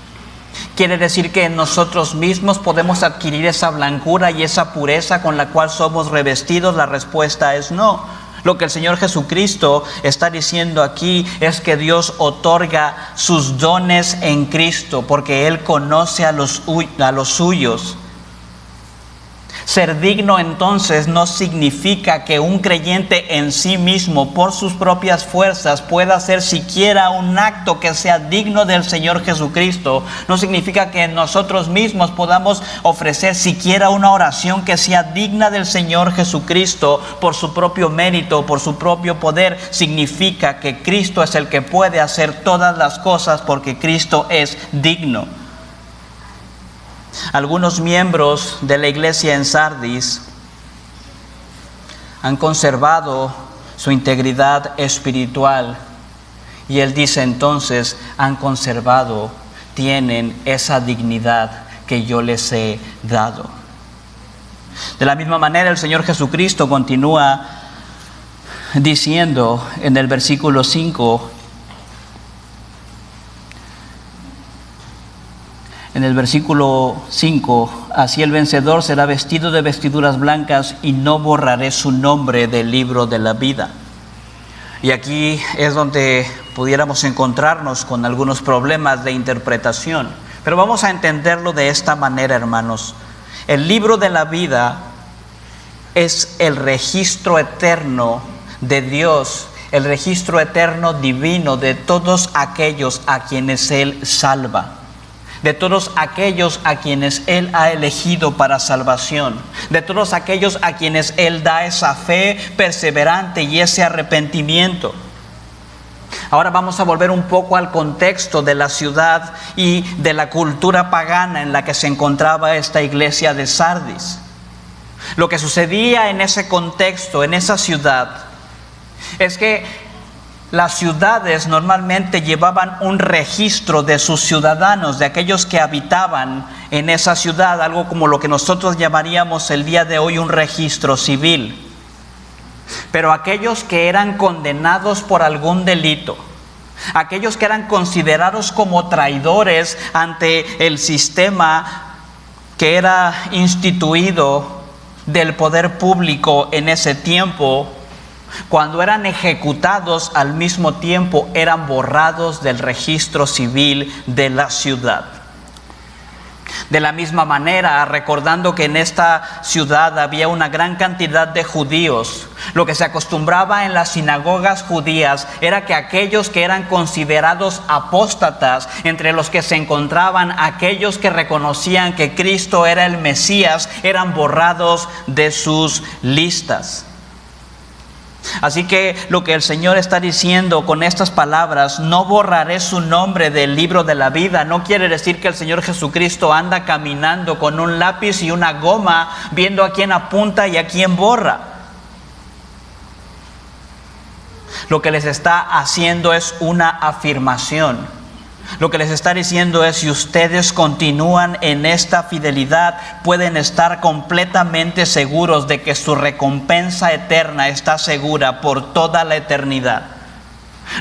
¿Quiere decir que en nosotros mismos podemos adquirir esa blancura y esa pureza con la cual somos revestidos? La respuesta es no. Lo que el Señor Jesucristo está diciendo aquí es que Dios otorga sus dones en Cristo, porque Él conoce a los suyos. Ser digno entonces no significa que un creyente en sí mismo, por sus propias fuerzas, pueda hacer siquiera un acto que sea digno del Señor Jesucristo. No significa que nosotros mismos podamos ofrecer siquiera una oración que sea digna del Señor Jesucristo por su propio mérito, por su propio poder. Significa que Cristo es el que puede hacer todas las cosas, porque Cristo es digno. Algunos miembros de la iglesia en Sardis han conservado su integridad espiritual, y él dice entonces: tienen esa dignidad que yo les he dado. De la misma manera, el Señor Jesucristo continúa diciendo en el versículo 5: En el versículo 5, así el vencedor será vestido de vestiduras blancas y no borraré su nombre del libro de la vida. Y aquí es donde pudiéramos encontrarnos con algunos problemas de interpretación. Pero vamos a entenderlo de esta manera, hermanos. El libro de la vida es el registro eterno de Dios, el registro eterno divino de todos aquellos a quienes Él salva, de todos aquellos a quienes Él ha elegido para salvación, de todos aquellos a quienes Él da esa fe perseverante y ese arrepentimiento. Ahora vamos a volver un poco al contexto de la ciudad y de la cultura pagana en la que se encontraba esta iglesia de Sardis. Lo que sucedía en ese contexto, en esa ciudad, es que las ciudades normalmente llevaban un registro de sus ciudadanos, de aquellos que habitaban en esa ciudad, algo como lo que nosotros llamaríamos el día de hoy un registro civil. Pero aquellos que eran condenados por algún delito, aquellos que eran considerados como traidores ante el sistema que era instituido del poder público en ese tiempo, cuando eran ejecutados al mismo tiempo eran borrados del registro civil de la ciudad. De la misma manera, recordando que en esta ciudad había una gran cantidad de judíos, lo que se acostumbraba en las sinagogas judías era que aquellos que eran considerados apóstatas, entre los que se encontraban aquellos que reconocían que Cristo era el Mesías, eran borrados de sus listas. Así que lo que el Señor está diciendo con estas palabras, no borraré su nombre del libro de la vida, no quiere decir que el Señor Jesucristo anda caminando con un lápiz y una goma, viendo a quién apunta y a quién borra. Lo que les está haciendo es una afirmación. Lo que les está diciendo es, si ustedes continúan en esta fidelidad, pueden estar completamente seguros de que su recompensa eterna está segura por toda la eternidad.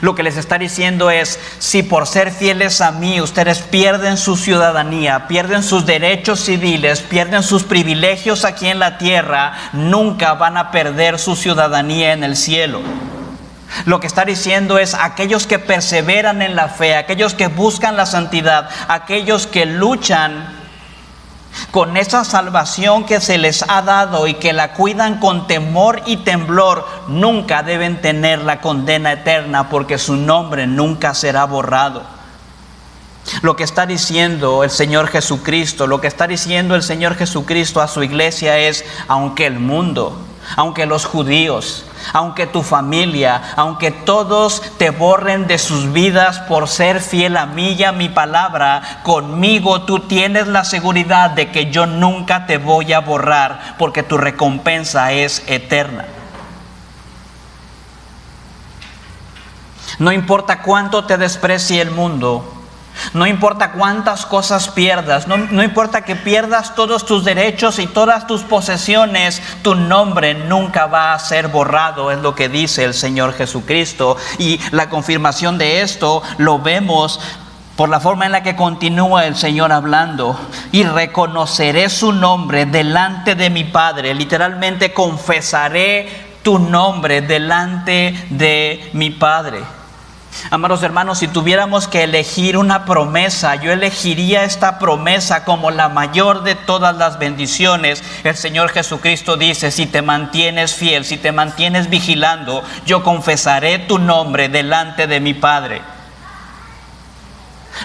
Lo que les está diciendo es, si por ser fieles a mí ustedes pierden su ciudadanía, pierden sus derechos civiles, pierden sus privilegios aquí en la tierra, nunca van a perder su ciudadanía en el cielo. Lo que está diciendo es, aquellos que perseveran en la fe, aquellos que buscan la santidad, aquellos que luchan con esa salvación que se les ha dado y que la cuidan con temor y temblor, nunca deben tener la condena eterna, porque su nombre nunca será borrado. Lo que está diciendo el Señor Jesucristo, lo que está diciendo el Señor Jesucristo a su iglesia es, aunque el mundo, aunque los judíos, aunque tu familia, aunque todos te borren de sus vidas por ser fiel a mí y a mi palabra, conmigo tú tienes la seguridad de que yo nunca te voy a borrar, porque tu recompensa es eterna. No importa cuánto te desprecie el mundo, no importa cuántas cosas pierdas, no importa que pierdas todos tus derechos y todas tus posesiones, tu nombre nunca va a ser borrado, es lo que dice el Señor Jesucristo. Y la confirmación de esto lo vemos por la forma en la que continúa el Señor hablando. Y reconoceré su nombre delante de mi Padre. Literalmente, confesaré tu nombre delante de mi Padre. Amados hermanos, si tuviéramos que elegir una promesa, yo elegiría esta promesa como la mayor de todas las bendiciones. El Señor Jesucristo dice, si te mantienes fiel, si te mantienes vigilando, yo confesaré tu nombre delante de mi Padre.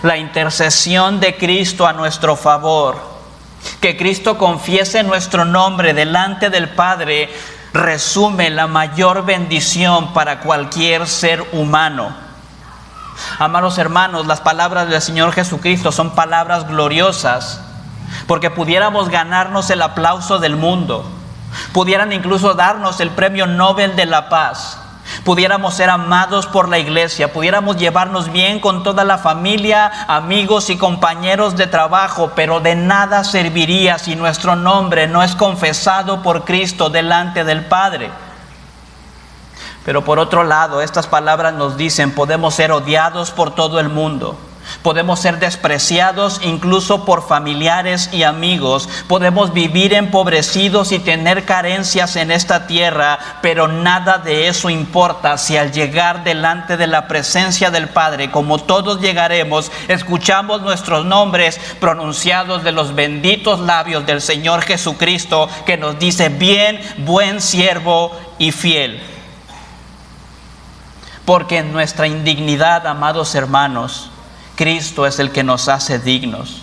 La intercesión de Cristo a nuestro favor, que Cristo confiese nuestro nombre delante del Padre, resume la mayor bendición para cualquier ser humano. Amados hermanos, las palabras del Señor Jesucristo son palabras gloriosas, porque pudiéramos ganarnos el aplauso del mundo, pudieran incluso darnos el premio Nobel de la Paz, pudiéramos ser amados por la iglesia, pudiéramos llevarnos bien con toda la familia, amigos y compañeros de trabajo, pero de nada serviría si nuestro nombre no es confesado por Cristo delante del Padre. Pero por otro lado, estas palabras nos dicen, podemos ser odiados por todo el mundo, Podemos ser despreciados incluso por familiares y amigos. Podemos vivir empobrecidos y tener carencias en esta tierra, pero nada de eso importa si al llegar delante de la presencia del Padre, como todos llegaremos, escuchamos nuestros nombres pronunciados de los benditos labios del Señor Jesucristo, que nos dice: bien, buen siervo y fiel. Porque en nuestra indignidad, amados hermanos, Cristo es el que nos hace dignos.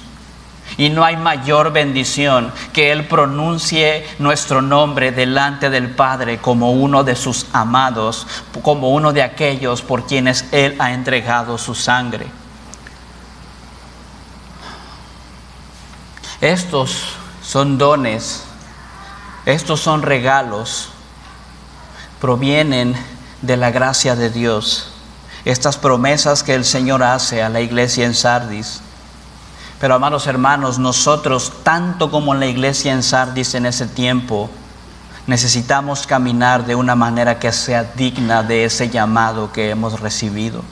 Y no hay mayor bendición que Él pronuncie nuestro nombre delante del Padre como uno de sus amados, como uno de aquellos por quienes Él ha entregado su sangre. Estos son dones, estos son regalos, provienen de la gracia de Dios. Estas promesas que el Señor hace a la iglesia en Sardis. Pero, amados hermanos, nosotros, tanto como la iglesia en Sardis en ese tiempo, necesitamos caminar de una manera que sea digna de ese llamado que hemos recibido.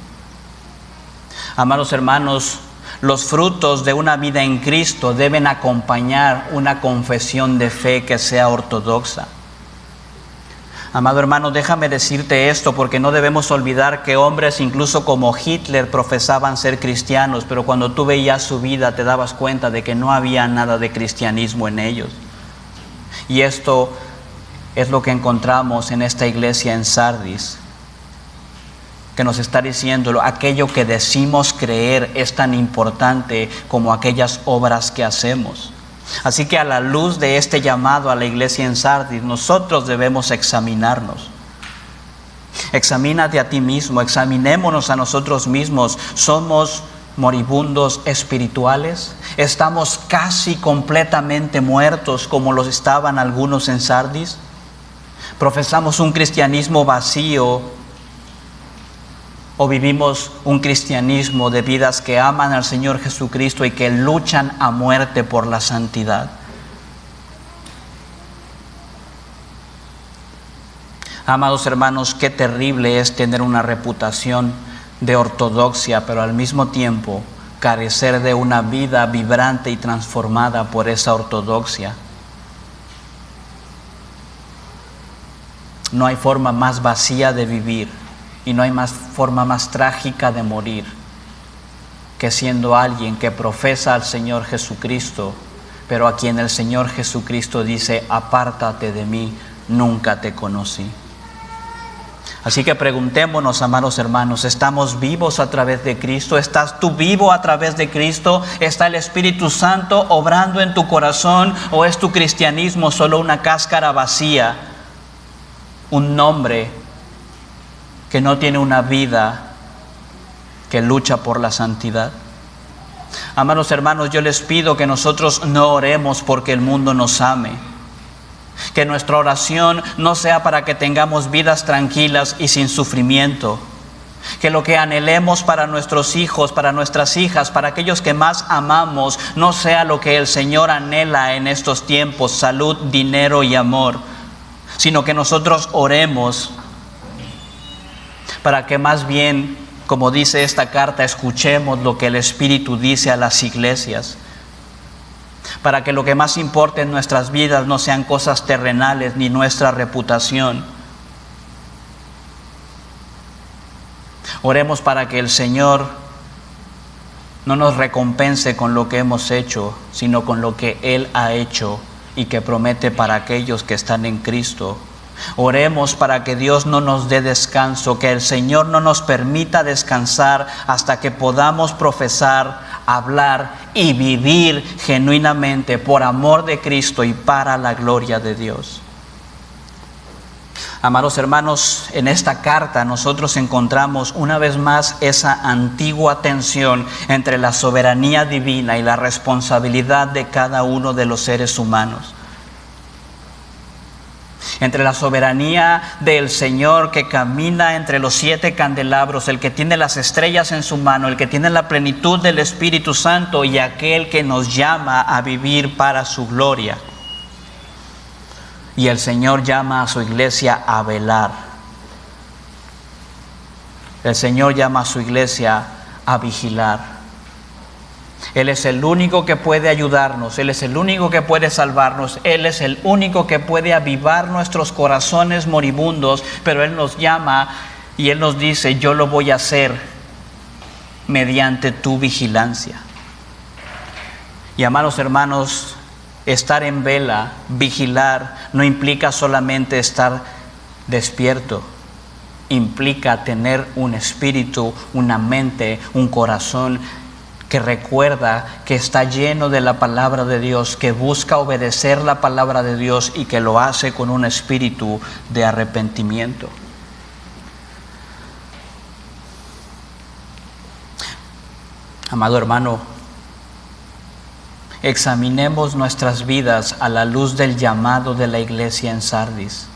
Amados hermanos, los frutos de una vida en Cristo deben acompañar una confesión de fe que sea ortodoxa. Amado hermano, déjame decirte esto, porque no debemos olvidar que hombres incluso como Hitler profesaban ser cristianos, pero cuando tú veías su vida te dabas cuenta de que no había nada de cristianismo en ellos. Y esto es lo que encontramos en esta iglesia en Sardis, que nos está diciendo: aquello que decimos creer es tan importante como aquellas obras que hacemos. Así que a la luz de este llamado a la iglesia en Sardis, nosotros debemos examinarnos. Examínate a ti mismo, examinémonos a nosotros mismos. ¿Somos moribundos espirituales? ¿Estamos casi completamente muertos como los estaban algunos en Sardis? ¿Profesamos un cristianismo vacío o vivimos un cristianismo de vidas que aman al Señor Jesucristo y que luchan a muerte por la santidad? Amados hermanos, qué terrible es tener una reputación de ortodoxia, pero al mismo tiempo carecer de una vida vibrante y transformada por esa ortodoxia. No hay forma más vacía de vivir. Y no hay forma más trágica de morir que siendo alguien que profesa al Señor Jesucristo, pero a quien el Señor Jesucristo dice: apártate de mí, nunca te conocí. Así que preguntémonos, amados hermanos, ¿estamos vivos a través de Cristo? ¿Estás tú vivo a través de Cristo? ¿Está el Espíritu Santo obrando en tu corazón? ¿O es tu cristianismo solo una cáscara vacía, un nombre que no tiene una vida que lucha por la santidad? Amados hermanos, yo les pido que nosotros no oremos porque el mundo nos ame. Que nuestra oración no sea para que tengamos vidas tranquilas y sin sufrimiento. Que lo que anhelemos para nuestros hijos, para nuestras hijas, para aquellos que más amamos, no sea lo que el Señor anhela en estos tiempos: salud, dinero y amor. Sino que nosotros oremos para que más bien, como dice esta carta, escuchemos lo que el Espíritu dice a las iglesias. Para que lo que más importe en nuestras vidas no sean cosas terrenales ni nuestra reputación. Oremos para que el Señor no nos recompense con lo que hemos hecho, sino con lo que Él ha hecho y que promete para aquellos que están en Cristo. Oremos para que Dios no nos dé descanso, que el Señor no nos permita descansar hasta que podamos profesar, hablar y vivir genuinamente por amor de Cristo y para la gloria de Dios. Amados hermanos, en esta carta nosotros encontramos una vez más esa antigua tensión entre la soberanía divina y la responsabilidad de cada uno de los seres humanos. Entre la soberanía del Señor que camina entre los 7 candelabros, el que tiene las estrellas en su mano, el que tiene la plenitud del Espíritu Santo, y aquel que nos llama a vivir para su gloria. Y el Señor llama a su iglesia a velar. El Señor llama a su iglesia a vigilar. Él es el único que puede ayudarnos, Él es el único que puede salvarnos, Él es el único que puede avivar nuestros corazones moribundos, pero Él nos llama y Él nos dice: yo lo voy a hacer mediante tu vigilancia. Y amados hermanos, estar en vela, vigilar, no implica solamente estar despierto. Implica tener un espíritu, una mente, un corazón que recuerda que está lleno de la palabra de Dios, que busca obedecer la palabra de Dios y que lo hace con un espíritu de arrepentimiento. Amado hermano, examinemos nuestras vidas a la luz del llamado de la iglesia en Sardis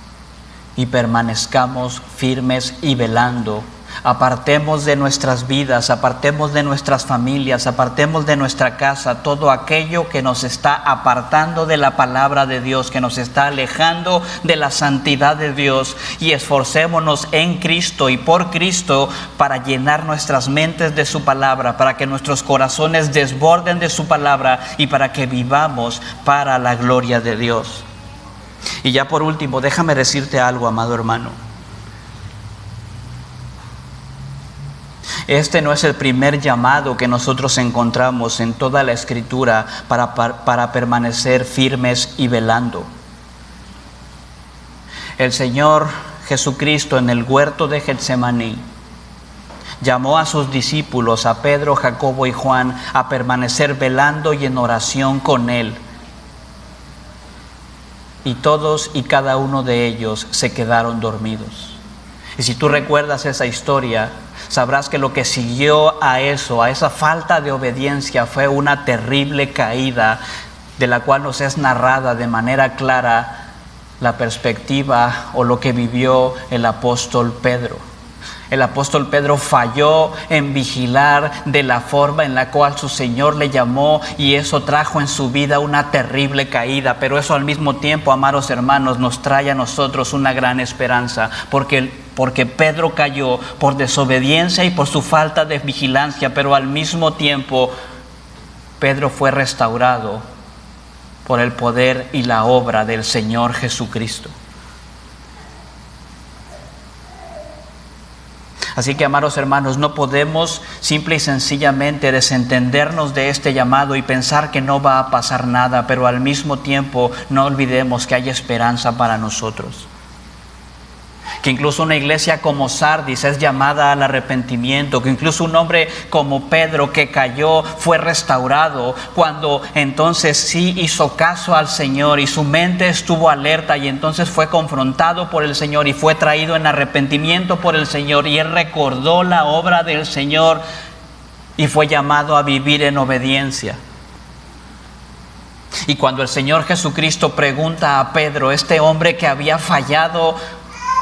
y permanezcamos firmes y velando. Apartemos de nuestras vidas, apartemos de nuestras familias, apartemos de nuestra casa todo aquello que nos está apartando de la palabra de Dios, que nos está alejando de la santidad de Dios, y esforcémonos en Cristo y por Cristo para llenar nuestras mentes de su palabra, para que nuestros corazones desborden de su palabra y para que vivamos para la gloria de Dios. Y ya por último, déjame decirte algo, amado hermano. Este no es el primer llamado que nosotros encontramos en toda la Escritura para permanecer firmes y velando. El Señor Jesucristo en el huerto de Getsemaní llamó a sus discípulos, a Pedro, Jacobo y Juan, a permanecer velando y en oración con Él. Y todos y cada uno de ellos se quedaron dormidos. Y si tú recuerdas esa historia, sabrás que lo que siguió a eso, a esa falta de obediencia, fue una terrible caída de la cual nos es narrada de manera clara la perspectiva o lo que vivió el apóstol Pedro. El apóstol Pedro falló en vigilar de la forma en la cual su Señor le llamó, y eso trajo en su vida una terrible caída. Pero eso al mismo tiempo, amados hermanos, nos trae a nosotros una gran esperanza, porque Pedro cayó por desobediencia y por su falta de vigilancia, pero al mismo tiempo Pedro fue restaurado por el poder y la obra del Señor Jesucristo. Así que, amados hermanos, no podemos simple y sencillamente desentendernos de este llamado y pensar que no va a pasar nada, pero al mismo tiempo no olvidemos que hay esperanza para nosotros. Que incluso una iglesia como Sardis es llamada al arrepentimiento, que incluso un hombre como Pedro que cayó fue restaurado cuando entonces sí hizo caso al Señor y su mente estuvo alerta, y entonces fue confrontado por el Señor y fue traído en arrepentimiento por el Señor, y él recordó la obra del Señor y fue llamado a vivir en obediencia. Y cuando el Señor Jesucristo pregunta a Pedro, este hombre que había fallado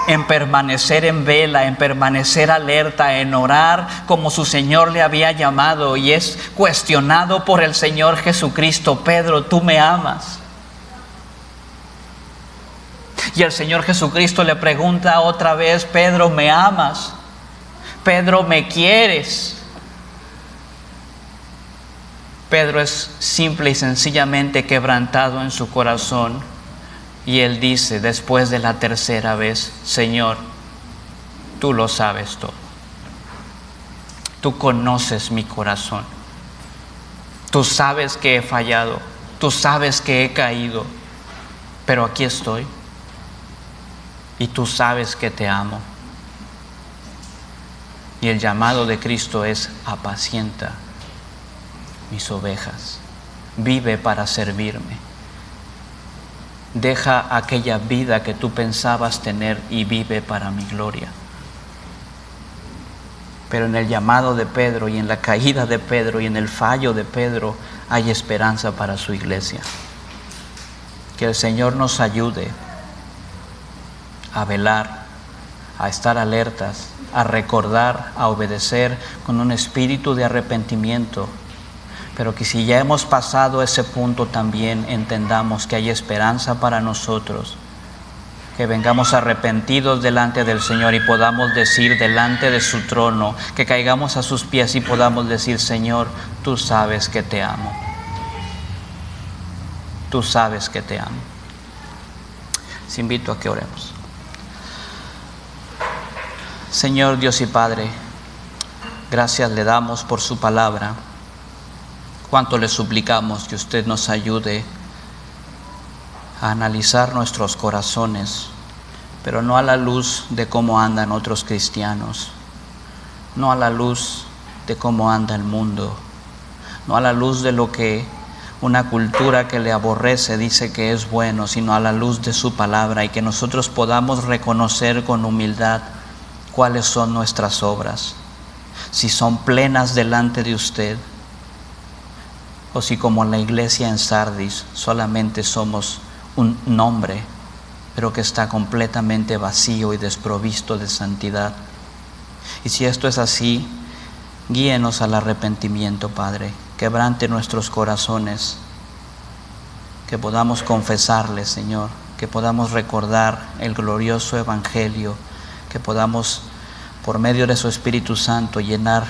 en permanecer en vela, en permanecer alerta, en orar como su Señor le había llamado, y es cuestionado por el Señor Jesucristo: Pedro, ¿tú me amas? Y el Señor Jesucristo le pregunta otra vez: Pedro, ¿me amas? Pedro, ¿me quieres? Pedro es simple y sencillamente quebrantado en su corazón. Y él dice después de la tercera vez: Señor, tú lo sabes todo. Tú conoces mi corazón. Tú sabes que he fallado. Tú sabes que he caído. Pero aquí estoy. Y tú sabes que te amo. Y el llamado de Cristo es: apacienta mis ovejas. Vive para servirme. Deja aquella vida que tú pensabas tener y vive para mi gloria. Pero en el llamado de Pedro y en la caída de Pedro y en el fallo de Pedro hay esperanza para su iglesia. Que el Señor nos ayude a velar, a estar alertas, a recordar, a obedecer con un espíritu de arrepentimiento. Pero que si ya hemos pasado ese punto, también entendamos que hay esperanza para nosotros que vengamos arrepentidos delante del Señor y podamos decir delante de su trono, que caigamos a sus pies y podamos decir: Señor, tú sabes que te amo. Tú sabes que te amo. Les invito a que oremos. Señor Dios y Padre, gracias le damos por su palabra. Cuánto le suplicamos que usted nos ayude a analizar nuestros corazones, pero no a la luz de cómo andan otros cristianos, no a la luz de cómo anda el mundo, no a la luz de lo que una cultura que le aborrece dice que es bueno, sino a la luz de su palabra, y que nosotros podamos reconocer con humildad cuáles son nuestras obras, si son plenas delante de usted, o si como la iglesia en Sardis solamente somos un nombre, pero que está completamente vacío y desprovisto de santidad. Y si esto es así, guíenos al arrepentimiento, Padre. Quebrante nuestros corazones, que podamos confesarle, Señor, que podamos recordar el glorioso Evangelio, que podamos, por medio de su Espíritu Santo, llenar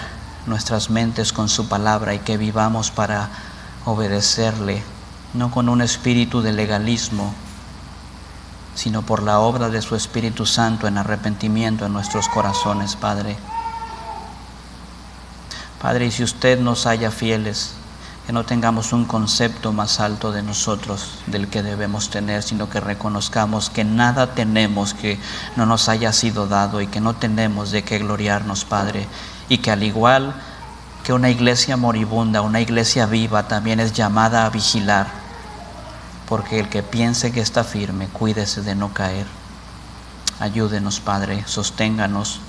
nuestras mentes con su palabra y que vivamos para obedecerle, no con un espíritu de legalismo, sino por la obra de su Espíritu Santo en arrepentimiento en nuestros corazones, Padre. Padre, y si usted nos haya fieles, que no tengamos un concepto más alto de nosotros del que debemos tener, sino que reconozcamos que nada tenemos que no nos haya sido dado y que no tenemos de qué gloriarnos, Padre, y que al igual que una iglesia moribunda, una iglesia viva también es llamada a vigilar, porque el que piense que está firme, cuídese de no caer. Ayúdenos, Padre, sosténganos,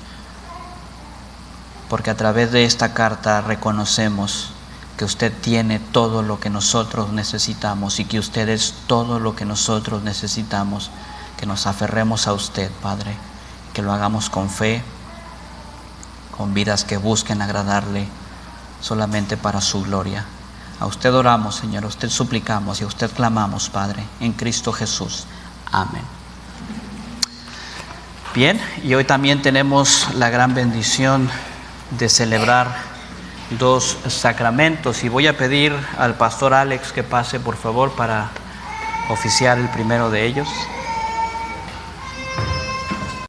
porque a través de esta carta reconocemos que usted tiene todo lo que nosotros necesitamos y que usted es todo lo que nosotros necesitamos, que nos aferremos a usted, Padre, que lo hagamos con fe, con vidas que busquen agradarle solamente para su gloria. A usted oramos, Señor, a usted suplicamos y a usted clamamos, Padre, en Cristo Jesús. Amén. Bien, y hoy también tenemos la gran bendición de celebrar dos sacramentos, y voy a pedir al pastor Alex que pase, por favor, para oficiar el primero de ellos.